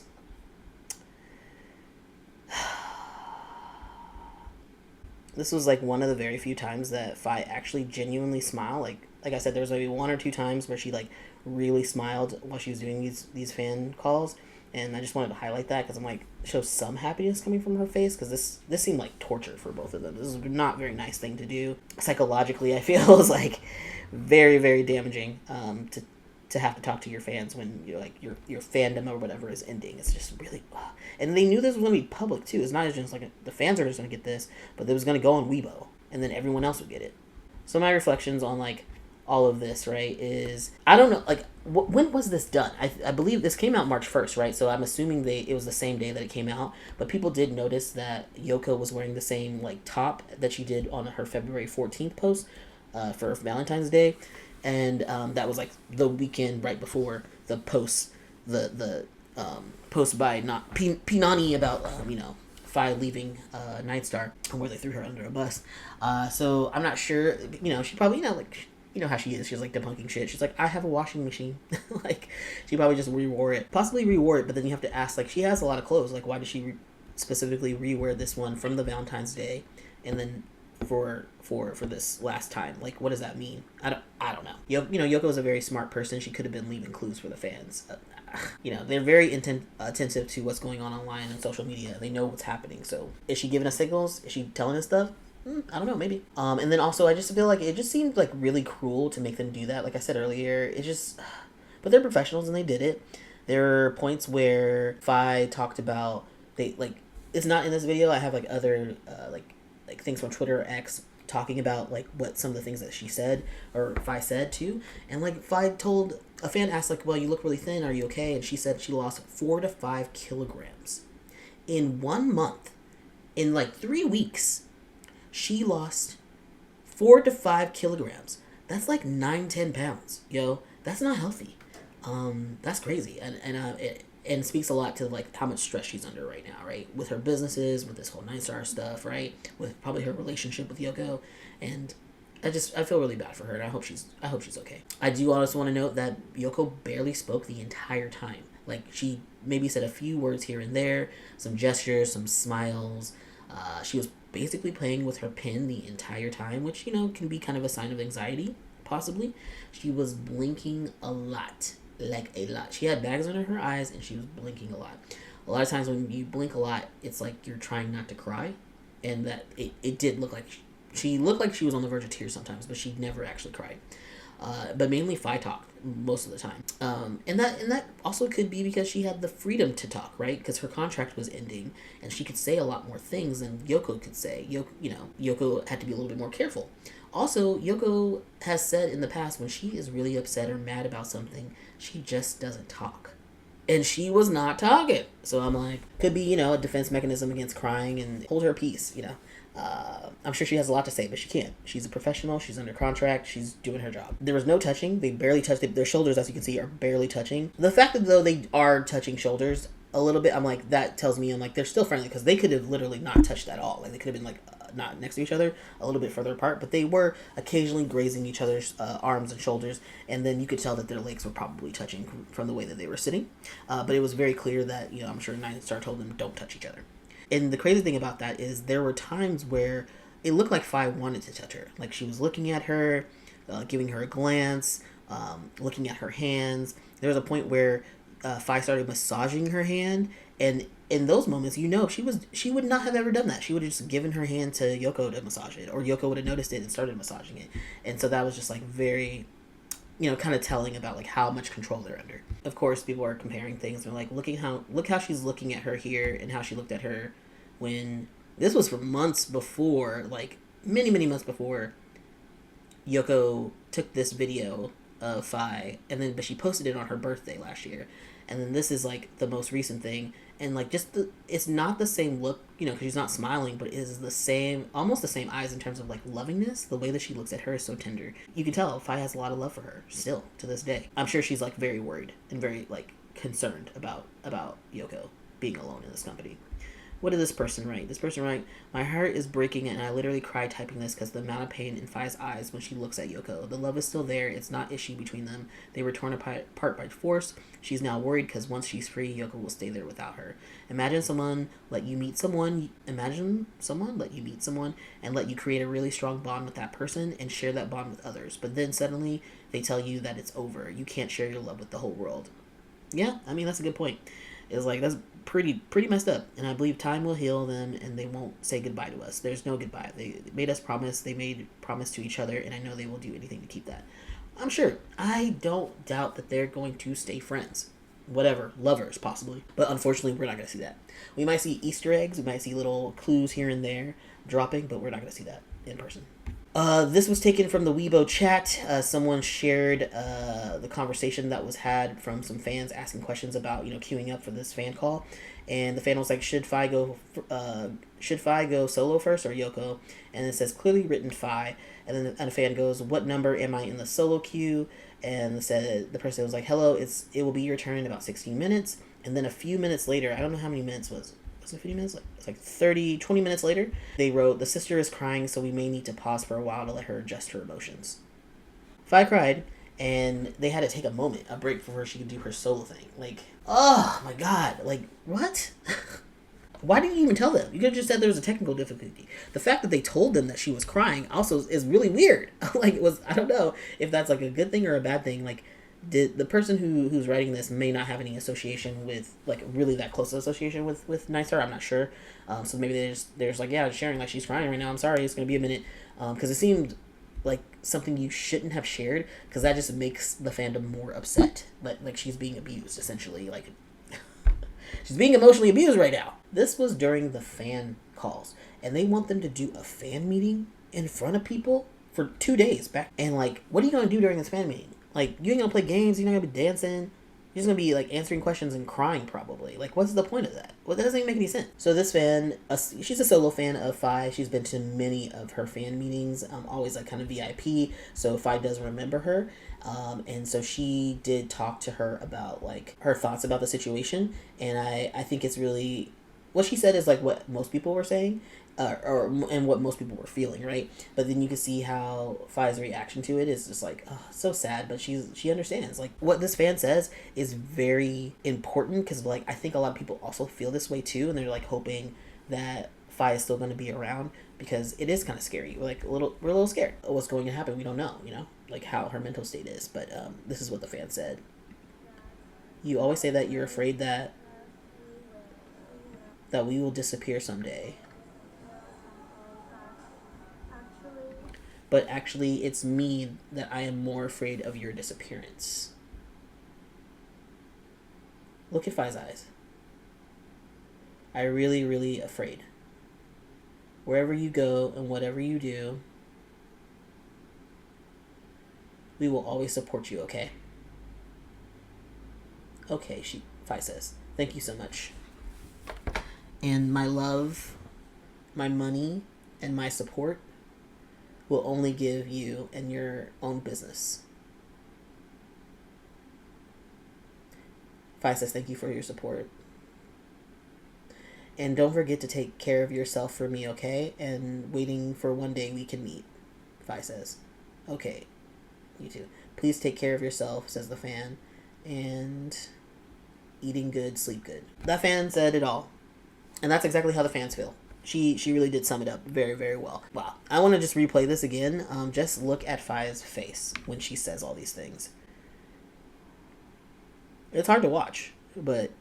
This was like one of the very few times that Faye actually genuinely smiled. Like I said, there was maybe one or two times where she like really smiled while she was doing these fan calls, and I just wanted to highlight that because I'm like, shows some happiness coming from her face, because this seemed like torture for both of them. This is not a very nice thing to do psychologically. I feel is like very, very damaging to have to talk to your fans when you're like your fandom or whatever is ending. It's just really, and they knew this was going to be public too. It's not just like the fans are just going to get this, but it was going to go on Weibo, and then everyone else would get it. So my reflections on like all of this, right, is I don't know, like when was this done? I believe this came out March 1st, right? So I'm assuming it was the same day that it came out, but people did notice that Yoko was wearing the same like top that she did on her February 14th post for Valentine's Day. And that was like the weekend right before the post, the post by Pinani about Faye leaving NineStar, where they threw her under a bus. So I'm not sure. She probably like how she is. She's like debunking shit. She's like, I have a washing machine. Like she probably just rewore it, possibly rewore it. But then you have to ask, like, she has a lot of clothes. Like, why did she specifically rewear this one from the Valentine's Day, and then for this last time? Like, what does that mean? I don't know. Yoko is a very smart person. She could have been leaving clues for the fans. They're very attentive to what's going on online and social media. They know what's happening. So is she giving us signals? Is she telling us stuff? I don't know, maybe. And then also I just feel like it just seemed like really cruel to make them do that. Like I said earlier, but they're professionals and they did it. There are points where Faye talked about, it's not in this video. I have like other like things from Twitter or X talking about like what some of the things that she said or Faye said too. And like Faye told a fan, asked like, well, you look really thin, are you okay? And she said she lost 4 to 5 kilograms in 1 month. In like 3 weeks, she lost 4 to 5 kilograms. That's like 9-10 pounds, yo. That's not healthy. That's crazy, and it speaks a lot to like how much stress she's under right now, right? With her businesses, with this whole NineStar stuff, right? With probably her relationship with Yoko, and I feel really bad for her, and I hope she's okay. I do also want to note that Yoko barely spoke the entire time. Like, she maybe said a few words here and there, some gestures, some smiles. She was basically playing with her pen the entire time, which can be kind of a sign of anxiety, possibly. She was blinking a lot. Like a lot. She had bags under her eyes and she was blinking a lot. A lot of times when you blink a lot, it's like you're trying not to cry, and that it did look like she looked like she was on the verge of tears sometimes, but she never actually cried. But mainly Faye talked most of the time, and that also could be because she had the freedom to talk, right? Because her contract was ending, and she could say a lot more things than Yoko could say. Yoko had to be a little bit more careful. Also, Yoko has said in the past when she is really upset or mad about something, she just doesn't talk. And she was not talking. So I'm like, could be, a defense mechanism against crying and hold her peace, I'm sure she has a lot to say, but she can't. She's a professional. She's under contract. She's doing her job. There was no touching. They barely touched it. Their shoulders, as you can see, are barely touching. The fact that, though, they are touching shoulders a little bit, I'm like, that tells me, they're still friendly, because they could have literally not touched at all. Like, they could have been, like, not next to each other, a little bit further apart, but they were occasionally grazing each other's arms and shoulders, and then you could tell that their legs were probably touching from the way that they were sitting. But it was very clear that, I'm sure NineStar told them don't touch each other. And the crazy thing about that is there were times where it looked like Faye wanted to touch her. Like she was looking at her, giving her a glance, looking at her hands. There was a point where Faye started massaging her hand, and in those moments, she would not have ever done that. She would have just given her hand to Yoko to massage it, or Yoko would have noticed it and started massaging it. And so that was just like very, kind of telling about like how much control they're under. Of course, people are comparing things. They're like, look how she's looking at her here, and how she looked at her when this was for months before, like many, many months before Yoko took this video of Faye, but she posted it on her birthday last year. And then this is like the most recent thing, and like it's not the same look, because she's not smiling, but it is the same, almost the same eyes in terms of like lovingness. The way that she looks at her is so tender. You can tell Faye has a lot of love for her still to this day. I'm sure she's like very worried and very like concerned about Yoko being alone in this company. What did this person write? This person write, my heart is breaking and I literally cry typing this because the amount of pain in Faye's eyes when she looks at Yoko. The love is still there. It's not issue between them. They were torn apart by force. She's now worried because once she's free, Yoko will stay there without her. Imagine someone let you meet someone and let you create a really strong bond with that person and share that bond with others. But then suddenly they tell you that it's over. You can't share your love with the whole world. Yeah, I mean, that's a good point. It's like, that's pretty messed up, and I believe time will heal them and they won't say goodbye to us. There's no goodbye. They made us promise. They made promise to each other, and I know they will do anything to keep that. I'm sure. I don't doubt that they're going to stay friends. Whatever. Lovers, possibly. But unfortunately, we're not going to see that. We might see Easter eggs. We might see little clues here and there dropping, but we're not going to see that in person. This was taken from the Weibo chat. Someone shared the conversation that was had from some fans asking questions about, queuing up for this fan call. And the fan was like, should Faye go solo first or Yoko? And it says clearly written Faye. And then a fan goes, what number am I in the solo queue? And the person was like, hello, it will be your turn in about 16 minutes. And then a few minutes later, I don't know how many minutes was it 50 minutes? It's like 20 minutes later, they wrote, the sister is crying, so we may need to pause for a while to let her adjust her emotions. Faye cried, and they had to take a break before she could do her solo thing. Like, oh my god, like, what? Why didn't you even tell them? You could have just said there was a technical difficulty. The fact that they told them that she was crying also is really weird. Like, I don't know if that's like a good thing or a bad thing. Like, did the person who's writing this may not have any association with, like, really that close association with NineStar. I'm not sure. So maybe they're just like, yeah, sharing, like, she's crying right now. I'm sorry, it's going to be a minute. Because it seemed like something you shouldn't have shared, because that just makes the fandom more upset. Like she's being abused, essentially. Like, she's being emotionally abused right now. This was during the fan calls, and they want them to do a fan meeting in front of people for 2 days back. And, like, what are you going to do during this fan meeting? Like, you ain't gonna play games, you're not gonna be dancing, you're just gonna be, like, answering questions and crying, probably. Like, what's the point of that? Well, that doesn't even make any sense. So this fan, she's a solo fan of Faye. She's been to many of her fan meetings, always, like, kind of VIP, so Faye does remember her. And so she did talk to her about, like, her thoughts about the situation, and I think it's really, what she said is, like, what most people were saying, and what most people were feeling, right? But then you can see how Faye's reaction to it is just like, oh, so sad, but she understands. Like, what this fan says is very important, because, like, I think a lot of people also feel this way too, and they're, like, hoping that Faye is still going to be around, because it is kind of scary. We're a little scared of what's going to happen. We don't know, like, how her mental state is. But this is what the fan said. You always say that you're afraid that we will disappear someday. But actually, it's me that I am more afraid of your disappearance. Look at Faye's eyes. I'm really, really afraid. Wherever you go and whatever you do, we will always support you, okay? Okay, Faye says. Thank you so much. And my love, my money, and my support will only give you and your own business. Faye says thank you for your support. And don't forget to take care of yourself for me, okay? And waiting for one day we can meet, Faye says. Okay, you too. Please take care of yourself, says the fan. And eating good, sleep good. That fan said it all. And that's exactly how the fans feel. She really did sum it up very, very well. Wow. I want to just replay this again. Just look at Faye's face when she says all these things. It's hard to watch, but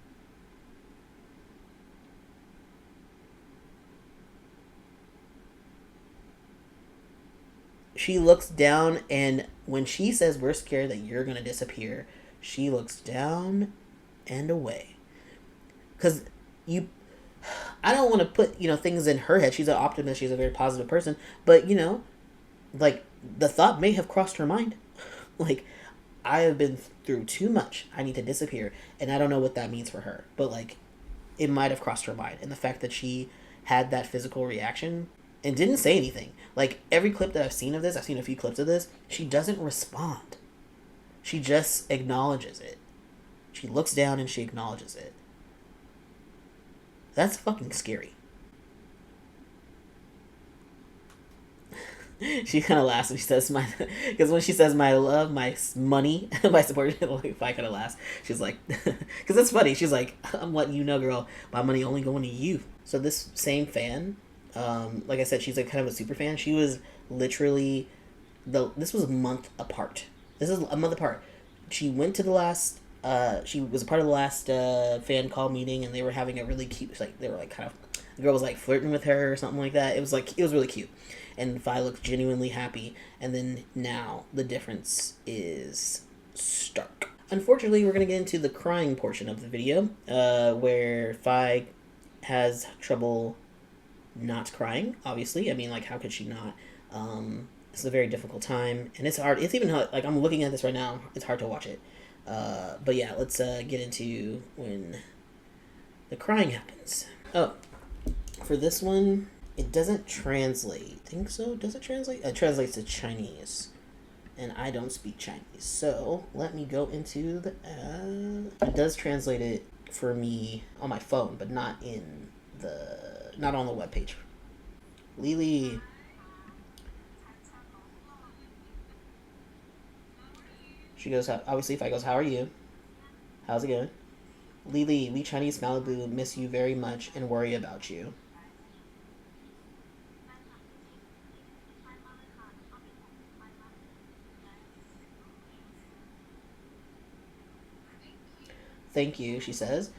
she looks down, and when she says we're scared that you're going to disappear, she looks down and away. Because I don't want to put, things in her head. She's an optimist. She's a very positive person. But, like, the thought may have crossed her mind. Like, I have been through too much. I need to disappear. And I don't know what that means for her. But, like, it might have crossed her mind. And the fact that she had that physical reaction and didn't say anything. Like, every clip that I've seen of this, I've seen a few clips of this, she doesn't respond. She just acknowledges it. She looks down and she acknowledges it. That's fucking scary. She kind of laughs when she says because when she says my love, my money, my support, like, Faye kind of laughs. She's like, because that's funny. She's like, I'm letting you know, girl, my money only going to you. So this same fan, like I said, she's like kind of a super fan. She was literally, this was a month apart. This is a month apart. She went to the last, she was a part of the last fan call meeting, and they were having a really cute, like, they were like kind of, the girl was like flirting with her or something like that. It was really cute. And Faye looked genuinely happy. And then now the difference is stark. Unfortunately, we're going to get into the crying portion of the video, where Faye has trouble not crying, obviously. I mean, like, how could she not? It's a very difficult time, and it's hard. It's even hard, like, I'm looking at this right now. It's hard to watch it. But yeah, let's get into when the crying happens. Oh, for this one, it doesn't translate. Think so? Does it translate? It translates to Chinese, and I don't speak Chinese. So let me go into the. It does translate it for me on my phone, but not on the webpage. Lily. She goes, obviously, Faye goes, how are you? How's it going? Lily, we Chinese Malibu miss you very much and worry about you. Thank you, she says.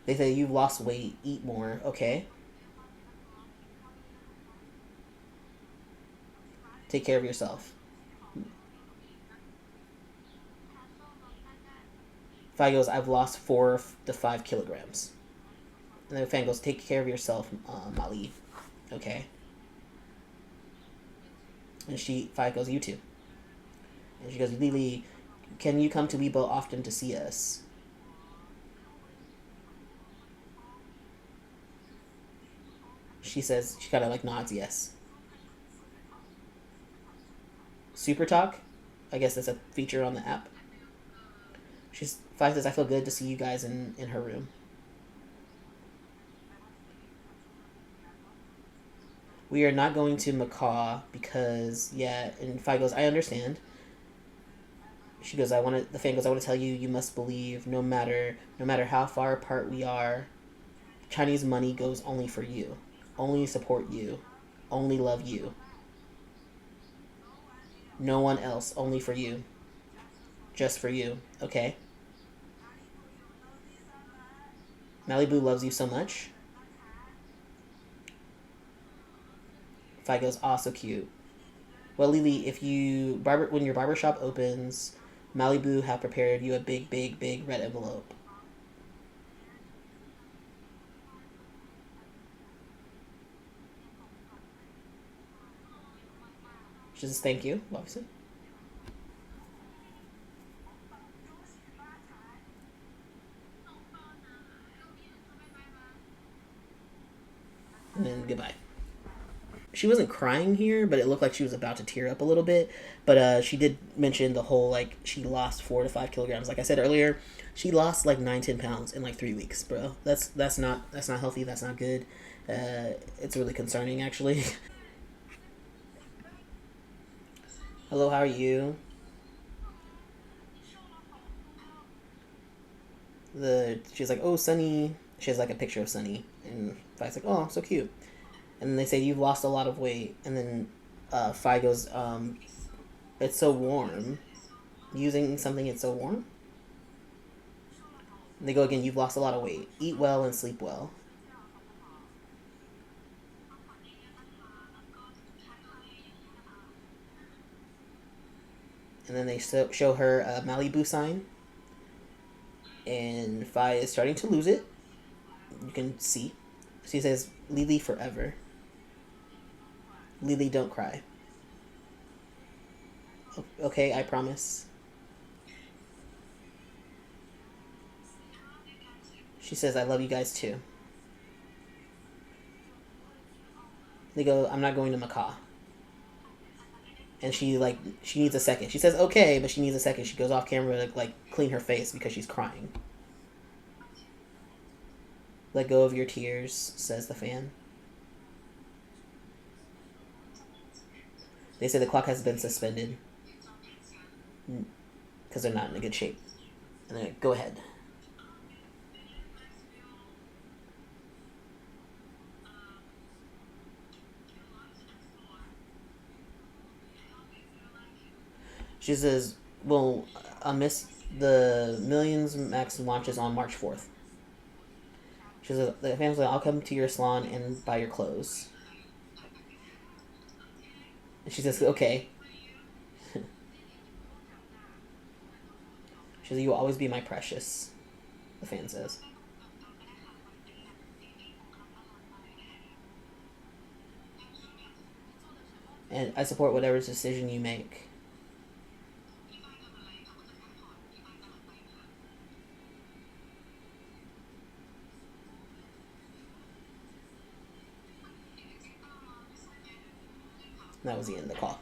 They say you've lost weight, eat more, okay? Take care of yourself. Faye goes, I've lost 4 to 5 kilograms. And then Fan goes, take care of yourself, Mali. Okay. And Faye goes, you too. And she goes, Lily, can you come to Weibo often to see us? She says, she kind of like nods yes. Super Talk? I guess that's a feature on the app. Faye says, I feel good to see you guys in her room. We are not going to Macau because, yeah, and Faye goes, I understand. She goes, the fan goes, I want to tell you, you must believe no matter how far apart we are, Chinese money goes only for you. Only support you. Only love you. No one else. Only for you. Just for you. Okay? Malibu loves you so much. Faye goes, oh, so cute. Well, Lily, when your barbershop opens, Malibu have prepared you a big, big, big red envelope. She says, thank you, obviously. And then goodbye. she wasn't crying here, but it looked like she was about to tear up a little bit. But she did mention the whole, like, she lost 4 to 5 kilograms. Like I said earlier, she lost like 9-10 pounds in like 3 weeks, bro. That's not healthy. That's not good. It's really concerning, actually. Hello, how are you? She's like, oh, Sunny. She has like a picture of Sunny, and Faye's like, oh, so cute. And then they say you've lost a lot of weight, and then Faye goes, it's so warm. Using something, it's so warm. And they go again, you've lost a lot of weight. Eat well and sleep well. And then they show her a Malibu sign. And Faye is starting to lose it. You can see. She says, Lily forever. Lily, don't cry. Okay, I promise. She says, I love you guys too. They go, I'm not going to Macau. And she needs a second. She says okay, but she needs a second. She goes off camera to like clean her face because she's crying. Let go of your tears, says the fan. They say the clock has been suspended because they're not in a good shape. And then go ahead. She says, well, I miss the Millions Max launches on March 4th. She says, the family's like, I'll come to your salon and buy your clothes. And she says, okay. She says, you will always be my precious, the fan says. And I support whatever decision you make. That was the end of the call.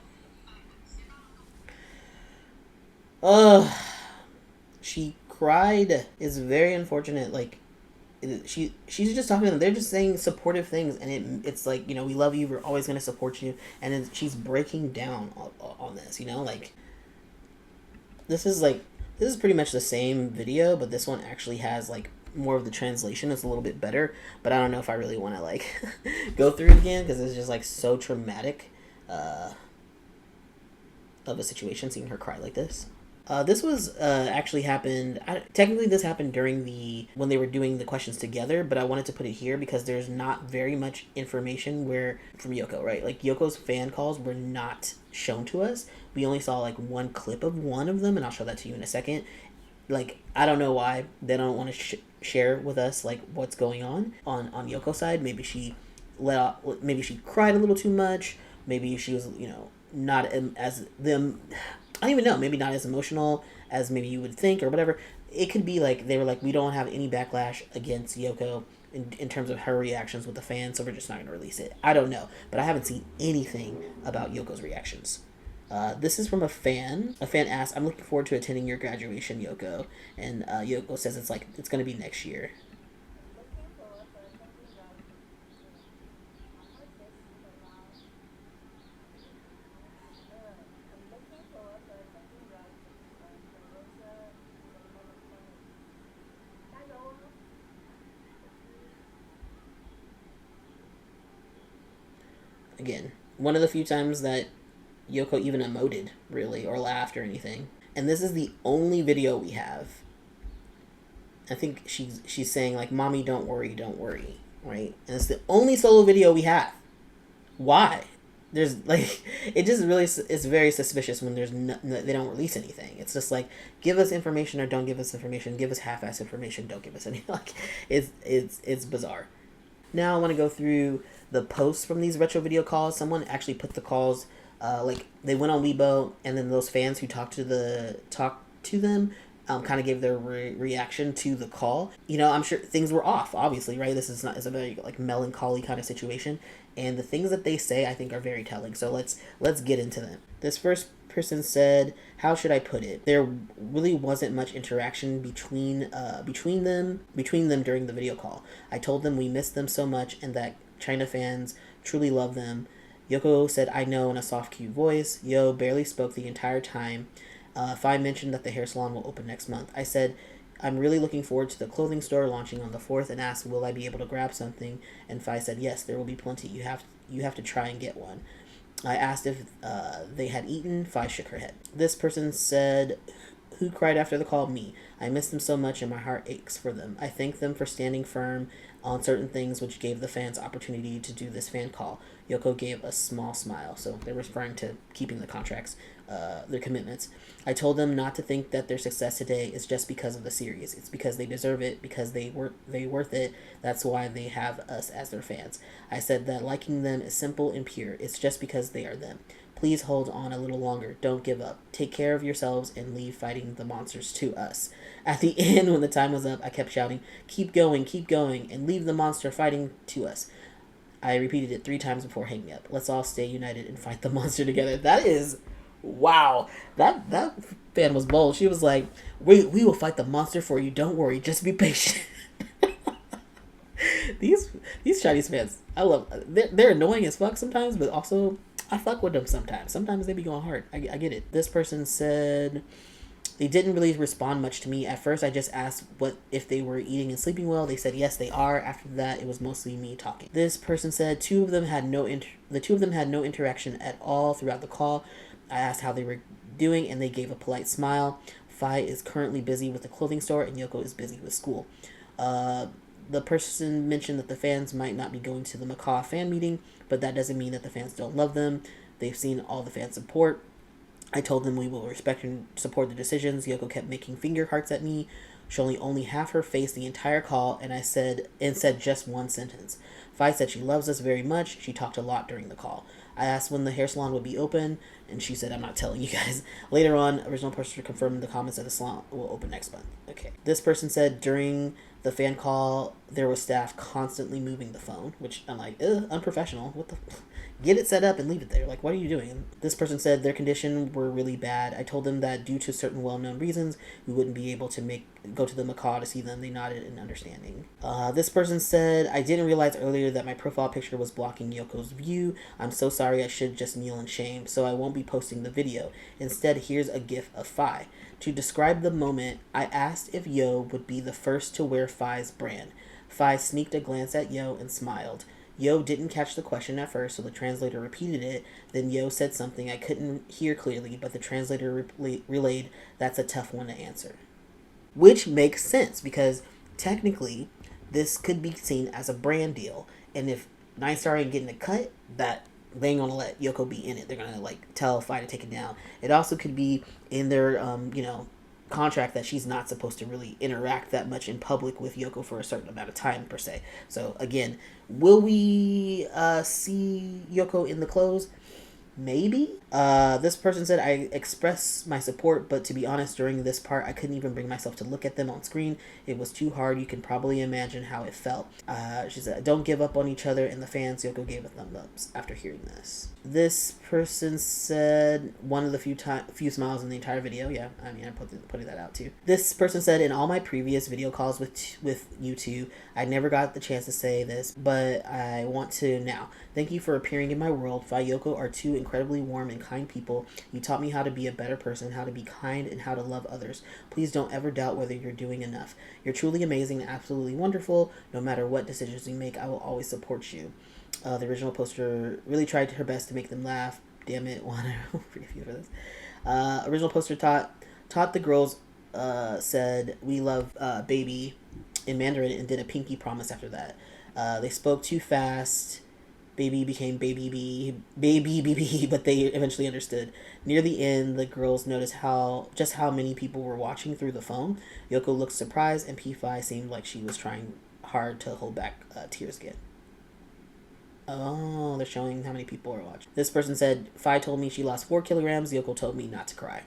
She cried. It's very unfortunate. Like, she's just talking to them. They're just saying supportive things, and it's like, you know, we love you. We're always gonna support you. And she's breaking down on this. You know, like this is pretty much the same video, but this one actually has like more of the translation. It's a little bit better, but I don't know if I really want to like go through it again because it's just like so traumatic. Of a situation, seeing her cry like this. This was actually happened. Technically, this happened during when they were doing the questions together, but I wanted to put it here because there's not very much information from Yoko, right? Like Yoko's fan calls were not shown to us. We only saw like one clip of one of them, and I'll show that to you in a second. Like, I don't know why they don't want to share with us like what's going on Yoko's side. Maybe she maybe she cried a little too much. Maybe she was, you know, not as them. I don't even know. Maybe not as emotional as maybe you would think or whatever. It could be like they were like, we don't have any backlash against Yoko in terms of her reactions with the fans, so we're just not going to release it. I don't know, but I haven't seen anything about Yoko's reactions. This is from a fan. A fan asked, "I'm looking forward to attending your graduation, Yoko," and Yoko says it's going to be next year. Again, one of the few times that Yoko even emoted, really, or laughed or anything. And this is the only video we have. I think she's saying, like, Mommy, don't worry, right? And it's the only solo video we have. Why? There's, like, it just really, it's very suspicious when they don't release anything. It's just like, give us information or don't give us information. Give us half-ass information, don't give us any, like, it's bizarre. Now I want to go through the posts from these retro video calls. Someone actually put the calls, like they went on Weibo, and then those fans who talked to them kind of gave their reaction to the call. You know, I'm sure things were off, obviously, right? This is a very like melancholy kind of situation, and the things that they say I think are very telling. So let's get into them. This first person said, how should I put it? There really wasn't much interaction between them during the video call. I told them we missed them so much and that China fans truly love them. Yoko said, I know, in a soft, cute voice. Yo barely spoke the entire time. Faye mentioned that the hair salon will open next month. I said, I'm really looking forward to the clothing store launching on the 4th and asked, will I be able to grab something? And Faye said, yes, there will be plenty. You have to try and get one. I asked if they had eaten. Faye shook her head. This person said, who cried after the call? Me. I miss them so much and my heart aches for them. I thank them for standing firm on certain things which gave the fans opportunity to do this fan call. Yoko gave a small smile. So they're referring to keeping the contracts, their commitments. I told them not to think that their success today is just because of the series. It's because they deserve it, because they worth it. That's why they have us as their fans. I said that liking them is simple and pure. It's just because they are them. Please hold on a little longer. Don't give up. Take care of yourselves and leave fighting the monsters to us. At the end, when the time was up, I kept shouting, keep going, and leave the monster fighting to us. I repeated it 3 times before hanging up. Let's all stay united and fight the monster together. That is, wow. That fan was bold. She was like, we will fight the monster for you. Don't worry. Just be patient. These Chinese fans, I love. They're annoying as fuck sometimes, but also I fuck with them sometimes. Sometimes they be going hard. I get it. This person said they didn't really respond much to me. At first, I just asked what if they were eating and sleeping well. They said yes, they are. After that, it was mostly me talking. This person said the two of them had no interaction at all throughout the call. I asked how they were doing, and they gave a polite smile. Faye is currently busy with the clothing store, and Yoko is busy with school. The person mentioned that the fans might not be going to the Macaw fan meeting, but that doesn't mean that the fans don't love them. They've seen all the fan support. I told them we will respect and support the decisions. Yoko kept making finger hearts at me, showing only half her face the entire call, and I said just one sentence. Faye said she loves us very much. She talked a lot during the call. I asked when the hair salon would be open, and she said, I'm not telling you guys. Later on, original poster confirmed in the comments that the salon will open next month. Okay. This person said during the fan call, there was staff constantly moving the phone, which I'm like, unprofessional. What the... Get it set up and leave it there. Like, what are you doing? And this person said their condition were really bad. I told them that due to certain well-known reasons, we wouldn't be able to go to the Macaw to see them. They nodded in understanding. This person said, I didn't realize earlier that my profile picture was blocking Yoko's view. I'm so sorry. I should just kneel in shame, so I won't be posting the video. Instead, here's a gif of Faye. To describe the moment, I asked if Yo would be the first to wear Faye's brand. Faye sneaked a glance at Yo and smiled. Yo didn't catch the question at first, so the translator repeated it. Then Yo said something I couldn't hear clearly, but the translator relayed, that's a tough one to answer. Which makes sense, because technically, this could be seen as a brand deal. And if NineStar ain't getting a cut, that they ain't gonna let Yoko be in it. They're gonna, tell Faye to take it down. It also could be in their, contract that she's not supposed to really interact that much in public with Yoko for a certain amount of time, per se. So again, will we see Yoko in the clothes? Maybe. This person said, I express my support, but to be honest, during this part, I couldn't even bring myself to look at them on screen. It was too hard. You can probably imagine how it felt. She said, don't give up on each other and the fans. Yoko gave a thumbs up after hearing this. This person said, one of the few smiles in the entire video. Yeah, I mean, I'm putting that out too. This person said, in all my previous video calls with you two, I never got the chance to say this, but I want to now. Thank you for appearing in my world. FaYoko are two incredibly warm and kind people. You taught me how to be a better person, how to be kind, and how to love others. Please don't ever doubt whether you're doing enough. You're truly amazing and absolutely wonderful. No matter what decisions you make, I will always support you. The original poster really tried her best to make them laugh. Damn it, Juana. Forgive you for this. Original poster taught the girls, said, we love baby in Mandarin, and did a pinky promise after that. They spoke too fast. Baby became baby B, but they eventually understood. Near the end, the girls noticed how many people were watching through the phone. Yoko looked surprised, and P5 seemed like she was trying hard to hold back tears again. Oh, they're showing how many people are watching. This person said, Faye told me she lost 4 kilograms. Yoko told me not to cry.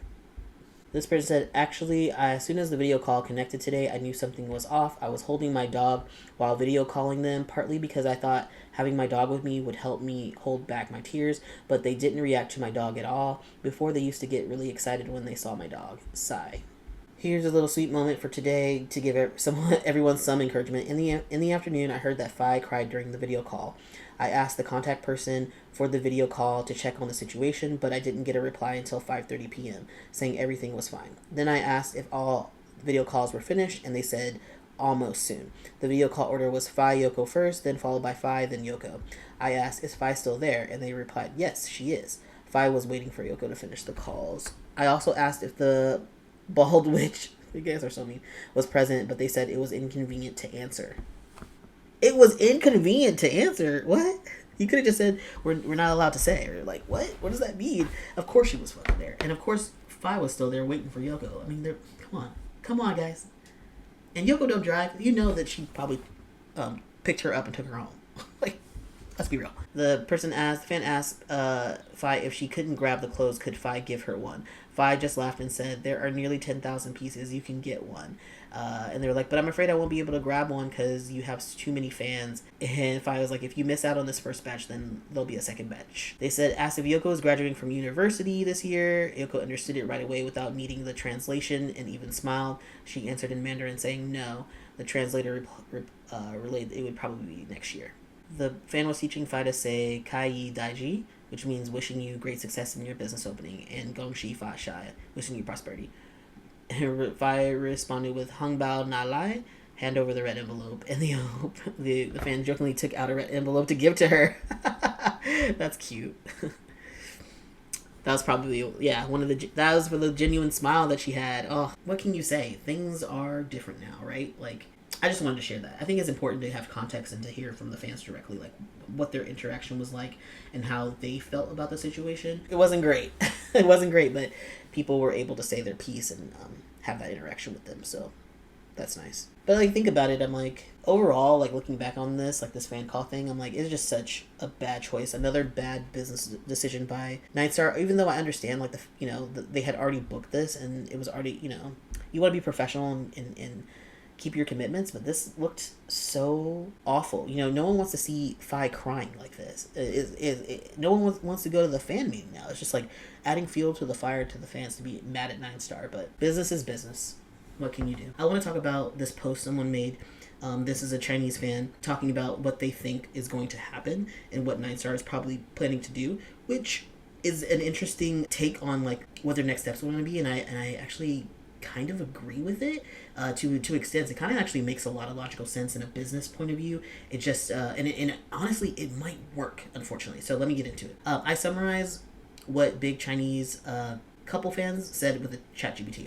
This person said, actually, as soon as the video call connected today, I knew something was off. I was holding my dog while video calling them, partly because I thought having my dog with me would help me hold back my tears, but they didn't react to my dog at all. Before, they used to get really excited when they saw my dog. Sigh. Here's a little sweet moment for today to give everyone some encouragement. In the afternoon, I heard that Faye cried during the video call. I asked the contact person for the video call to check on the situation, but I didn't get a reply until 5:30 p.m., saying everything was fine. Then I asked if all video calls were finished, and they said almost soon. The video call order was FaYoko first, then followed by Faye, then Yoko. I asked, is Faye still there? And they replied, yes, she is. Faye was waiting for Yoko to finish the calls. I also asked if the bald witch, you guys are so mean, was present, but they said it was inconvenient to answer. It was inconvenient to answer? What? You could have just said, we're not allowed to say. Or like, what? What does that mean? Of course she was fucking there. And of course, Faye was still there waiting for Yoko. I mean, come on. Come on, guys. And Yoko don't drive. You know that she probably picked her up and took her home. Like, let's be real. The fan asked Faye if she couldn't grab the clothes, could Faye give her one? Faye just laughed and said, there are nearly 10,000 pieces. You can get one. And they were like, but I'm afraid I won't be able to grab one because you have too many fans. And Faye was like, if you miss out on this first batch, then there'll be a second batch. They said, asked if Yoko is graduating from university this year. Yoko understood it right away without needing the translation and even smiled. She answered in Mandarin saying no. The translator relayed it would probably be next year. The fan was teaching Faye to say Kai Yi Daiji, which means wishing you great success in your business opening, and Gong Shi Fa Shai, wishing you prosperity. Faye responded with Hung Bao Na Lai, hand over the red envelope, and the fan jokingly took out a red envelope to give to her. That's cute. That was probably, that was for the genuine smile that she had. Oh, what can you say? Things are different now, right? Like, I just wanted to share that. I think it's important to have context and to hear from the fans directly, like what their interaction was like and how they felt about the situation. It wasn't great. It wasn't great, but people were able to say their piece and have that interaction with them. So that's nice. But like, think about it. I'm like, overall, like looking back on this, like this fan call thing, I'm like, it's just such a bad choice. Another bad business decision by NineStar. Even though I understand, like they had already booked this and it was already, you want to be professional and keep your commitments, but this looked so awful. No one wants to see Faye crying like this. No one wants to go to the fan meeting now. It's just like adding fuel to the fire to the fans to be mad at NineStar, but business is business. What can you do? I want to talk about this post someone made. This is a Chinese fan talking about what they think is going to happen and what NineStar is probably planning to do, which is an interesting take on like what their next steps are going to be, and I actually kind of agree with it to extents. It kind of actually makes a lot of logical sense in a business point of view. It just and honestly, it might work, unfortunately. So let me get into it. I summarize what big Chinese couple fans said with the ChatGPT.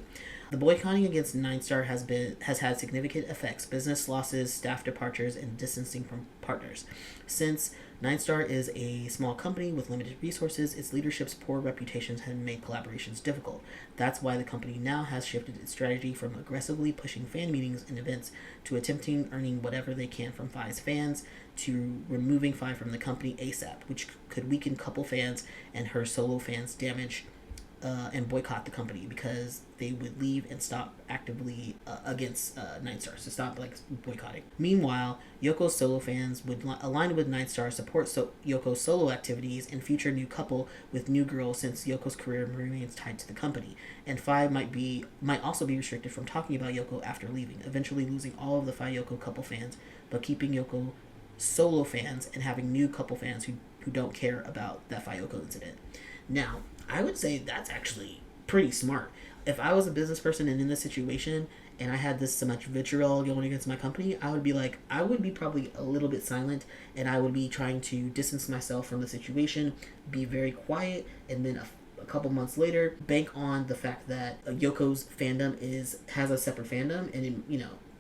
The boycotting against NineStar has had significant effects: business losses, staff departures, and distancing from partners. Since NineStar is a small company with limited resources, its leadership's poor reputations have made collaborations difficult. That's why the company now has shifted its strategy from aggressively pushing fan meetings and events to attempting earning whatever they can from Faye's fans to removing Faye from the company ASAP, which could weaken couple fans and her solo fans, damage and boycott the company because they would leave and stop actively against NineStar, so stop like boycotting. Meanwhile, Yoko's solo fans would align with NineStar, support Yoko's solo activities, and future new couple with new girl, since Yoko's career remains tied to the company. And Faye might also be restricted from talking about Yoko after leaving, eventually losing all of the FaYoko couple fans, but keeping Yoko solo fans and having new couple fans who don't care about that FaYoko incident. Now, I would say that's actually pretty smart. If I was a business person and in this situation and I had so much vitriol going against my company, I would be probably a little bit silent, and I would be trying to distance myself from the situation, be very quiet, and then a couple months later, bank on the fact that Yoko's fandom has a separate fandom, and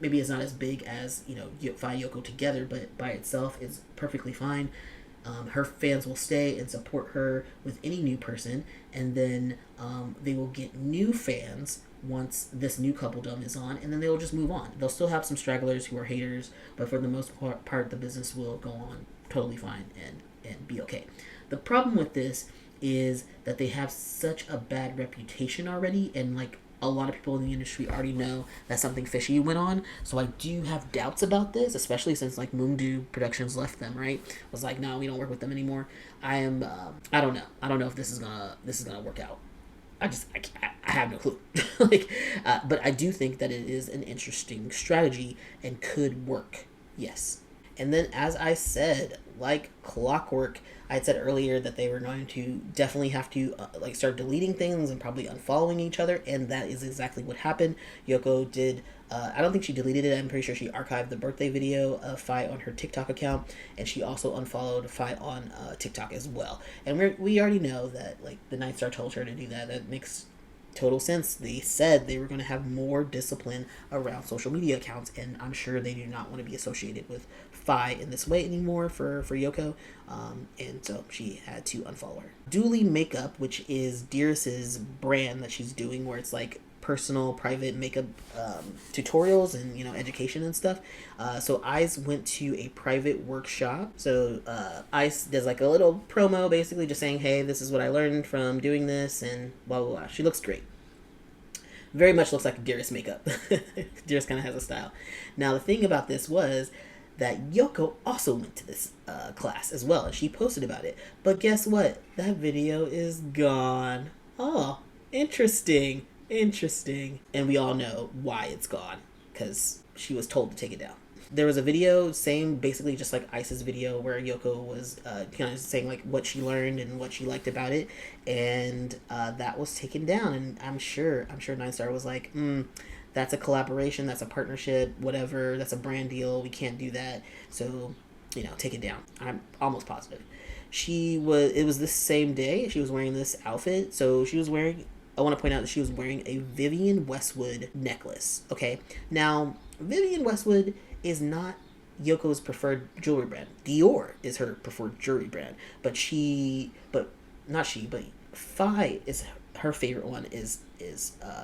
maybe it's not as big as FaYoko together, but by itself is perfectly fine. Her fans will stay and support her with any new person, and then they will get new fans once this new coupledom is on, and then they'll just move on. They'll still have some stragglers who are haters, but for the most part, the business will go on totally fine and be okay. The problem with this is that they have such a bad reputation already, and like a lot of people in the industry already know that something fishy went on. So I do have doubts about this, especially since like Moongdo Productions left them, right? Was like, no, we don't work with them anymore. I don't know. I don't know if this is gonna work out. I have no clue. But I do think that it is an interesting strategy and could work. Yes. And then, as I said, like clockwork, I had said earlier that they were going to definitely have to start deleting things and probably unfollowing each other, and that is exactly what happened. Yoko did. I don't think she deleted it. I'm pretty sure she archived the birthday video of Faye on her TikTok account, and she also unfollowed Faye on TikTok as well. And we already know that like the NineStar told her to do that. That makes total sense. They said they were going to have more discipline around social media accounts, and I'm sure they do not want to be associated with Faye in this way anymore for Yoko, and so she had to unfollow her. Dooley Makeup, which is Dearis's brand that she's doing, where it's like personal private makeup tutorials and education and stuff. So Ice went to a private workshop. So Ice does like a little promo, basically just saying, hey, this is what I learned from doing this, and blah blah blah. She looks great. Very much looks like Dearis makeup. Dearis kind of has a style. Now the thing about this was that Yoko also went to this class as well, and she posted about it. But guess what? That video is gone. Oh, interesting. And we all know why it's gone, because she was told to take it down. There was a video, same basically just like Ice's video, where Yoko was kind of saying like what she learned and what she liked about it, and that was taken down. And I'm sure NineStar was like, that's a collaboration, that's a partnership, whatever, that's a brand deal, we can't do that, so take it down. I'm almost positive. It was this same day she was wearing this outfit. So I want to point out that she was wearing a Vivienne Westwood necklace. Okay, now Vivienne Westwood is not Yoko's preferred jewelry brand. Dior is her preferred jewelry brand, but Faye is her favorite one is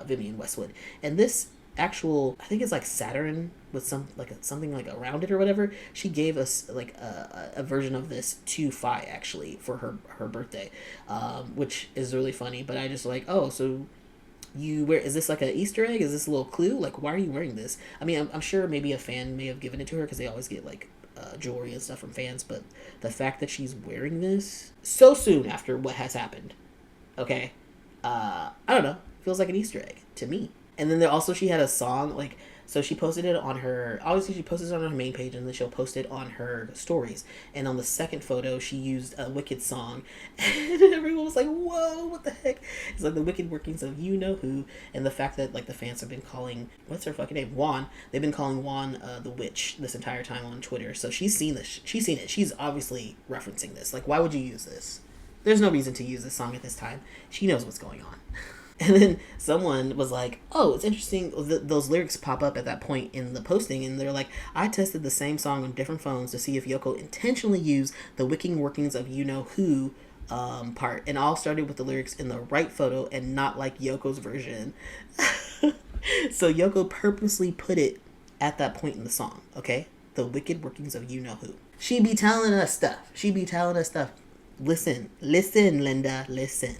Vivienne Westwood, and this actual, I think it's like Saturn with something like around it or whatever. She gave us like a version of this to Faye actually for her birthday, which is really funny. But I just like, oh, so is this like an Easter egg? Is this a little clue? Like, why are you wearing this? I mean, I'm sure maybe a fan may have given it to her, because they always get like jewelry and stuff from fans. But the fact that she's wearing this so soon after what has happened, okay, I don't know, feels like an Easter egg to me. And then she had a song, so she posted it on her, obviously she posted it on her main page, and then she'll post it on her stories. And on the second photo, she used a Wicked song, and everyone was like, whoa, what the heck? It's like the wicked workings of you-know-who, and the fact that, the fans have been calling, what's her fucking name? Juan. They've been calling Juan the witch this entire time on Twitter. So she's seen this. She's seen it. She's obviously referencing this. Why would you use this? There's no reason to use this song at this time. She knows what's going on. And then someone was like, oh, it's interesting. Those lyrics pop up at that point in the posting, and they're like, I tested the same song on different phones to see if Yoko intentionally used the wicked workings of you-know-who part, and all started with the lyrics in the right photo and not like Yoko's version. So Yoko purposely put it at that point in the song, okay? The wicked workings of you-know-who. She be telling us stuff. Listen, Linda, listen.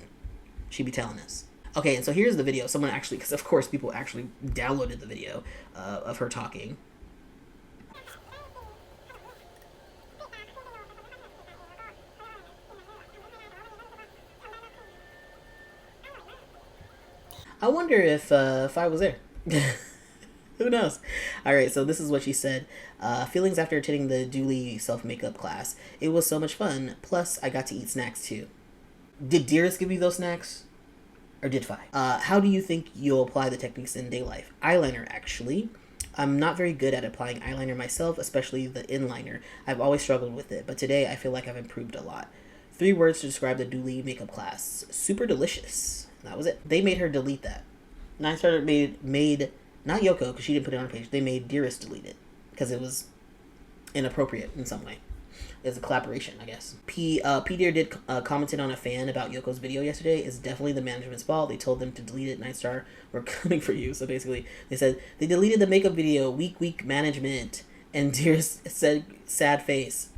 She be telling us. Okay, and so here's the video. Someone actually, because of course people actually downloaded the video of her talking. I wonder if Faye was there. Who knows? Alright, so this is what she said. Feelings after attending the Dooley self-makeup class. It was so much fun. Plus, I got to eat snacks too. Did Dearis give you those snacks? Or did Faye? How do you think you'll apply the techniques in day life? Eyeliner, actually. I'm not very good at applying eyeliner myself, especially the inliner. I've always struggled with it, but today I feel like I've improved a lot. 3 words to describe the Dooley makeup class. Super delicious. That was it. They made her delete that. NineStar made not Yoko, because she didn't put it on her page. They made Dearis delete it, because it was inappropriate in some way. It's a collaboration, I guess. P. Dear did commented on a fan about Yoko's video yesterday. It's definitely the management's fault. They told them to delete it. NineStar, we're coming for you. So basically, they said they deleted the makeup video. Weak management. And Dearis said, sad face.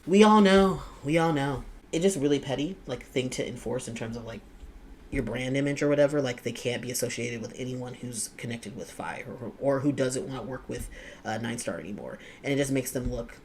We all know. It's just really petty, thing to enforce in terms of your brand image or whatever, like they can't be associated with anyone who's connected with Faye or who doesn't want to work with NineStar anymore, and it just makes them look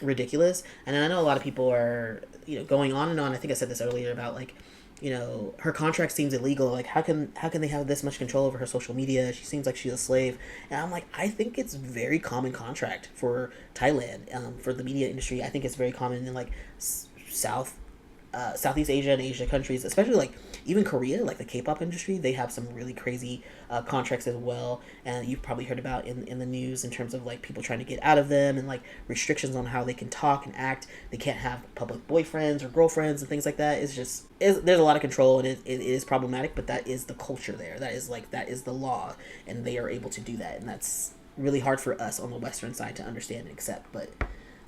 ridiculous. And I know a lot of people are, you know, going on and on. I think I said this earlier about like, you know, her contract seems illegal. Like, how can they have this much control over her social media? She seems like she's a slave. And I'm like, I think it's very common contract for Thailand, for the media industry. I think it's very common in like Southeast Asia and Asia countries, especially like even Korea, like the K-pop industry. They have some really crazy contracts as well, and you've probably heard about in the news in terms of like people trying to get out of them and like restrictions on how they can talk and act. They can't have public boyfriends or girlfriends and things like that. There's a lot of control, and it is problematic, but that is the culture there. That is the law, and they are able to do that, and that's really hard for us on the Western side to understand and accept. But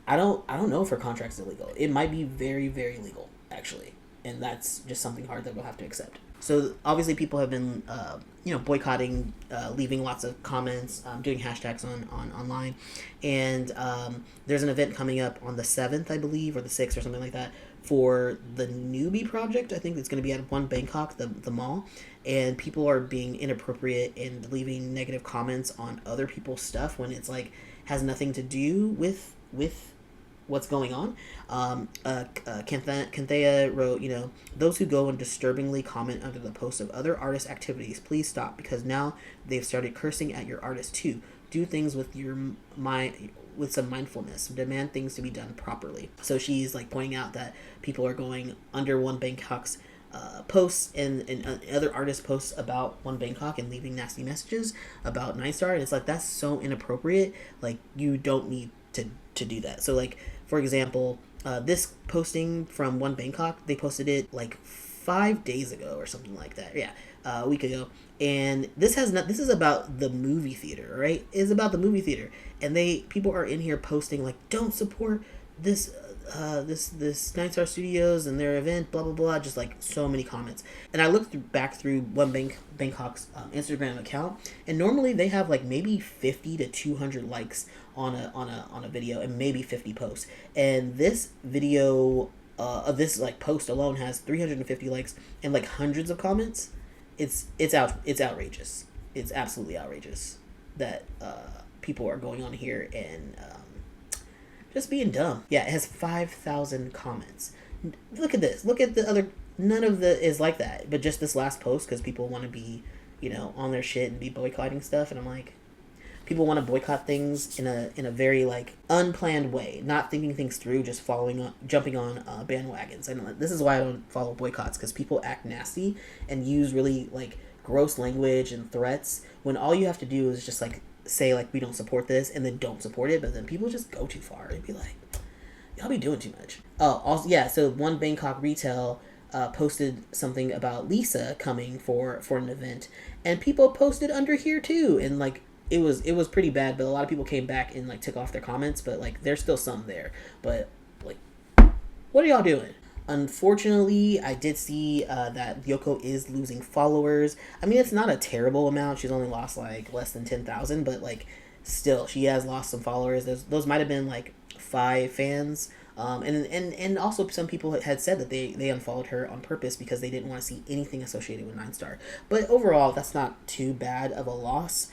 I don't know if her contract's illegal. It might be very, very legal, actually, and that's just something hard that we'll have to accept. So obviously people have been boycotting, leaving lots of comments, doing hashtags on online, and there's an event coming up on the 7th, I believe, or the 6th or something like that, for the Newbie project. I think it's going to be at One Bangkok, the mall, and people are being inappropriate and leaving negative comments on other people's stuff when it's like has nothing to do with what's going on. Khanthaya wrote, you know, those who go and disturbingly comment under the post of other artists' activities, please stop, because now they've started cursing at your artist too. Do things with with some mindfulness. Demand things to be done properly. So she's like pointing out that people are going under One Bangkok's posts and other artists' posts about One Bangkok and leaving nasty messages about NineStar. And it's like, that's so inappropriate. Like, you don't need to do that. So like, for example, this posting from One Bangkok, they posted it like 5 days ago or something like that. Yeah, a week ago. And this is about the movie theater, right? It's about the movie theater, and people are in here posting like, don't support this NineStar Studios and their event, blah blah blah. Just like so many comments. And I looked back through One Bangkok's Instagram account, and normally they have like maybe 50 to 200 likes on a video, and maybe 50 posts. And this video of this like post alone has 350 likes and like hundreds of comments. It's outrageous. It's absolutely outrageous that people are going on here and just being dumb. Yeah, it has 5,000 comments. Look at this. Look at the other. None of the is like that, but just this last post, because people want to be, you know, on their shit and be boycotting stuff. And I'm like, people want to boycott things in a very like unplanned way, not thinking things through, just jumping on bandwagons. And this is why I don't follow boycotts, because people act nasty and use really like gross language and threats when all you have to do is just like say like, we don't support this, and then don't support it. But then people just go too far and be like, y'all be doing too much. Oh, also, yeah, so One Bangkok Retail posted something about Lisa coming for an event, and people posted under here too, and like it was pretty bad. But a lot of people came back and like took off their comments, but like there's still some there. But like, what are y'all doing? Unfortunately, I did see that Yoko is losing followers. I mean, it's not a terrible amount. She's only lost like less than 10,000, but like still, she has lost some followers. Those might have been like Faye fans. And also some people had said that they unfollowed her on purpose because they didn't want to see anything associated with NineStar. But overall, that's not too bad of a loss,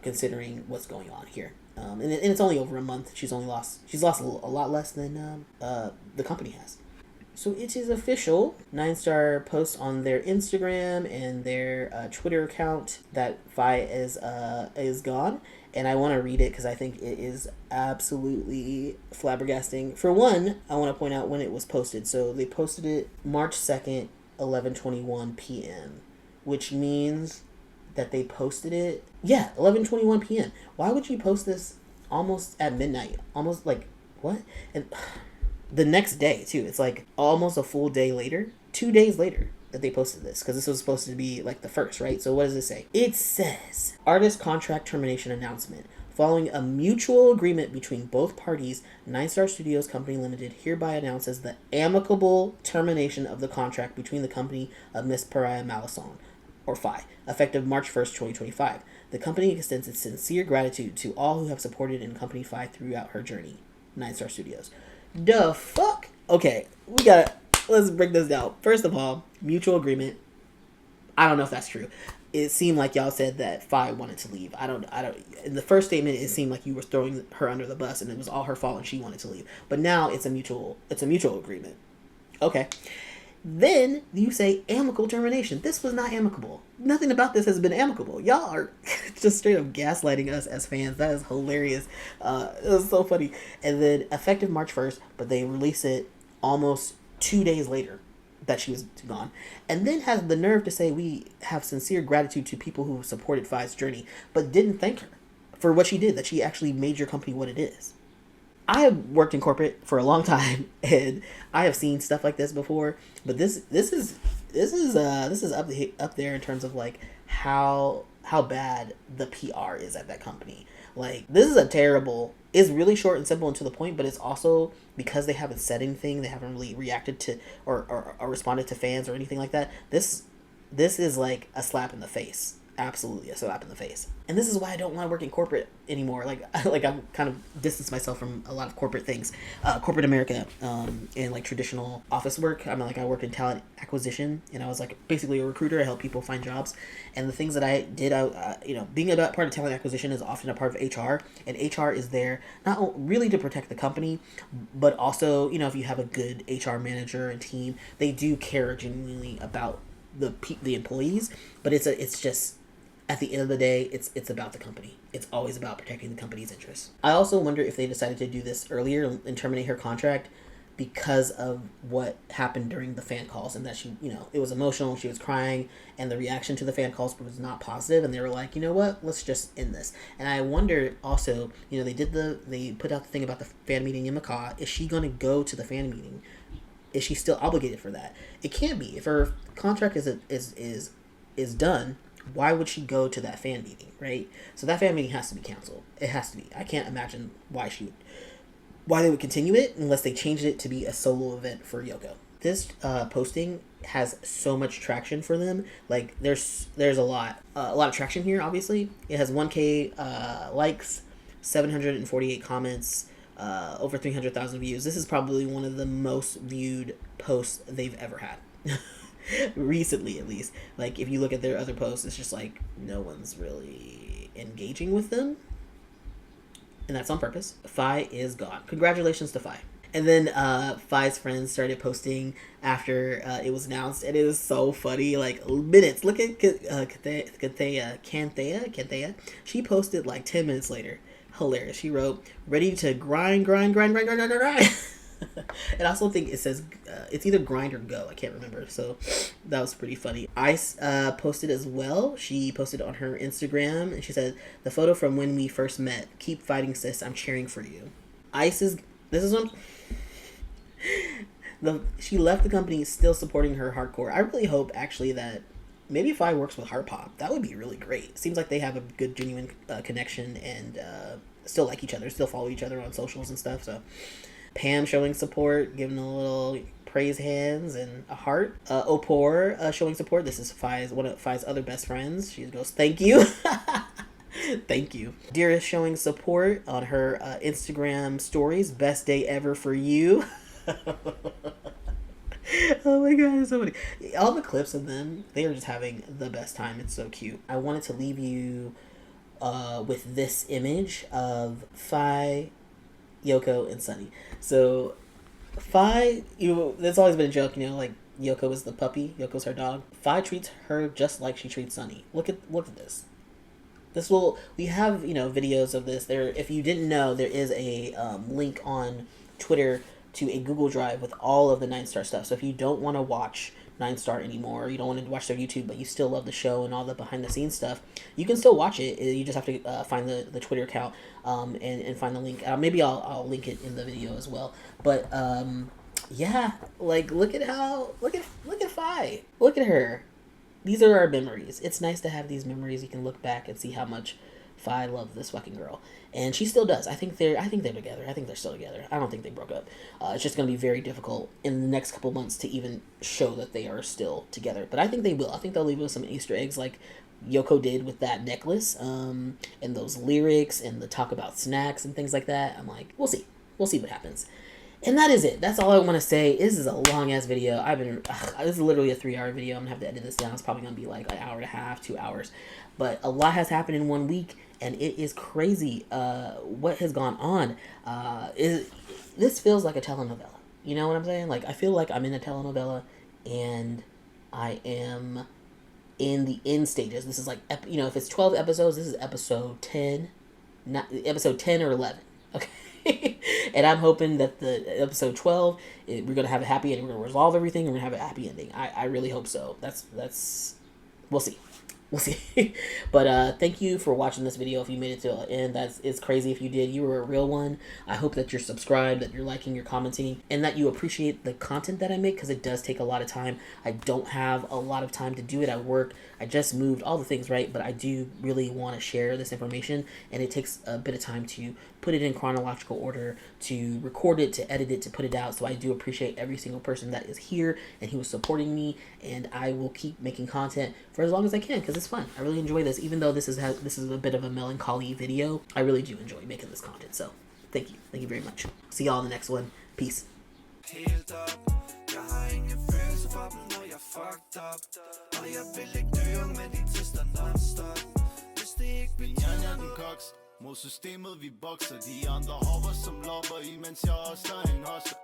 considering what's going on here. And it's only over a month. She's lost a lot less than the company has. So it is official. NineStar posts on their Instagram and their Twitter account that Faye is gone. And I want to read it because I think it is absolutely flabbergasting. For one, I want to point out when it was posted. So they posted it March 2nd, 11:21 p.m., which means that they posted it, 11:21 p.m. Why would you post this almost at midnight? Almost like, what? And the next day, too. It's like almost a full day later, 2 days later, that they posted this, because this was supposed to be like the first, right? So what does it say? It says, artist contract termination announcement. Following a mutual agreement between both parties, NineStarStudios Company Limited hereby announces the amicable termination of the contract between the company of Miss Pariah Malasong, or Faye, effective March 1st, 2025. The company extends its sincere gratitude to all who have supported and accompanied Faye throughout her journey. NineStarStudios. The fuck? Okay, let's break this down. First of all, mutual agreement. I don't know if that's true. It seemed like y'all said that Faye wanted to leave. I don't. In the first statement, it seemed like you were throwing her under the bus, and it was all her fault, and she wanted to leave. But now it's a mutual agreement. Okay. Then you say amicable termination. This was not amicable. Nothing about this has been amicable. Y'all are just straight up gaslighting us as fans. That is hilarious. It was so funny. And then effective March 1st, but they release it almost 2 days later that she was gone. And then has the nerve to say we have sincere gratitude to people who supported Faye's journey, but didn't thank her for what she did, that she actually made your company what it is. I have worked in corporate for a long time, and I have seen stuff like this before. But this is up there in terms of like how bad the PR is at that company. Like, this is a terrible. It's really short and simple and to the point, but it's also because they haven't said anything, they haven't really reacted to or responded to fans or anything like that. This is like a slap in the face. Absolutely a slap in the face. And this is why I don't want to work in corporate anymore. Like I'm kind of distanced myself from a lot of corporate things, corporate America, and like traditional office work. I worked in talent acquisition, and I was like basically a recruiter. I help people find jobs, and the things that I did, being a part of talent acquisition is often a part of HR, and HR is there not really to protect the company, but also, if you have a good HR manager and team, they do care genuinely about the employees, but it's just, at the end of the day, it's about the company. It's always about protecting the company's interests. I also wonder if they decided to do this earlier and terminate her contract because of what happened during the fan calls, and that she, it was emotional, she was crying, and the reaction to the fan calls was not positive, and they were like, you know what, let's just end this. And I wonder also, they put out the thing about the fan meeting in Macau. Is she going to go to the fan meeting? Is she still obligated for that? It can't be. If her contract is done, why would she go to that fan meeting, right? So that fan meeting has to be canceled. It has to be. I can't imagine why they would continue it unless they changed it to be a solo event for Yoko. This posting has so much traction for them. Like, there's a lot of traction here. Obviously, it has 1K likes, 748 comments, over 300,000 views. This is probably one of the most viewed posts they've ever had. Recently, at least. Like, if you look at their other posts, it's just like no one's really engaging with them, and that's on purpose. Faye is gone. Congratulations to Faye. And then Faye's friends started posting after it was announced, and it was so funny. Like, minutes. Look at Khanthaya. She posted like 10 minutes later. Hilarious. She wrote, "Ready to grind." And I also think it says it's either grind or go. I can't remember. So that was pretty funny. Ice posted as well. She posted on her Instagram, and she said, "The photo from when we first met. Keep fighting, sis. I'm cheering for you." She left the company still supporting her hardcore. I really hope actually that maybe Faye works with Heart Pop. That would be really great. Seems like they have a good, genuine connection, and still like each other, still follow each other on socials and stuff. So Pam showing support, giving a little praise hands and a heart. Opor showing support. This is one of Faye's other best friends. She goes, "Thank you." Thank you. Dearis showing support on her Instagram stories. "Best day ever for you." Oh my god, it's so funny. All the clips of them, they are just having the best time. It's so cute. I wanted to leave you with this image of Faye, Yoko, and Sunny. So Faye, there's always been a joke, like Yoko is the puppy, Yoko's her dog. Faye treats her just like she treats Sunny. Look at this. We have videos of this. There, if you didn't know, there is a link on Twitter to a Google Drive with all of the NineStar stuff. So if you don't want to watch NineStar anymore, you don't want to watch their YouTube, but you still love the show and all the behind the scenes stuff, you can still watch it. You just have to find the Twitter account and find the link. Maybe I'll link it in the video as well. But yeah, like look at Faye. Look at her. These are our memories. It's nice to have these memories. You can look back and see how much Faye loved this fucking girl, and she still does. I think they're together. I think they're still together. I don't think they broke up. It's just going to be very difficult in the next couple months to even show that they are still together. But I think they will. I think they'll leave us some Easter eggs like Yoko did with that necklace, and those lyrics and the talk about snacks and things like that. I'm like, we'll see what happens. And that is it. That's all I want to say. This is a long ass video. This is literally a 3-hour video. I'm gonna have to edit this down. It's probably gonna be like an hour and a half, 2 hours. But a lot has happened in 1 week, and it is crazy what has gone on. This feels like a telenovela. You know what I'm saying? Like, I feel like I'm in a telenovela, and I am in the end stages. This is like, if it's 12 episodes, this is episode 10, not episode 10 or 11. Okay. And I'm hoping that the episode 12, we're going to have a happy ending. We're going to resolve everything, and we're going to have a happy ending. I really hope so. We'll see. We'll see. But thank you for watching this video. If you made it to the end, it's crazy if you did. You were a real one. I hope that you're subscribed, that you're liking, you're commenting, and that you appreciate the content that I make, because it does take a lot of time. I don't have a lot of time to do it at work. I just moved, all the things, right? But I do really want to share this information, and it takes a bit of time to put it in chronological order, to record it, to edit it, to put it out. So I do appreciate every single person that is here and who is supporting me, and I will keep making content for as long as I can, because it's fun. I really enjoy this. Even though this is a bit of a melancholy video, I really do enjoy making this content. So thank you very much. See y'all in the next one. Peace. Mod systemet vi bokser, de andre hopper som lopper, imens jeg også er en hosser.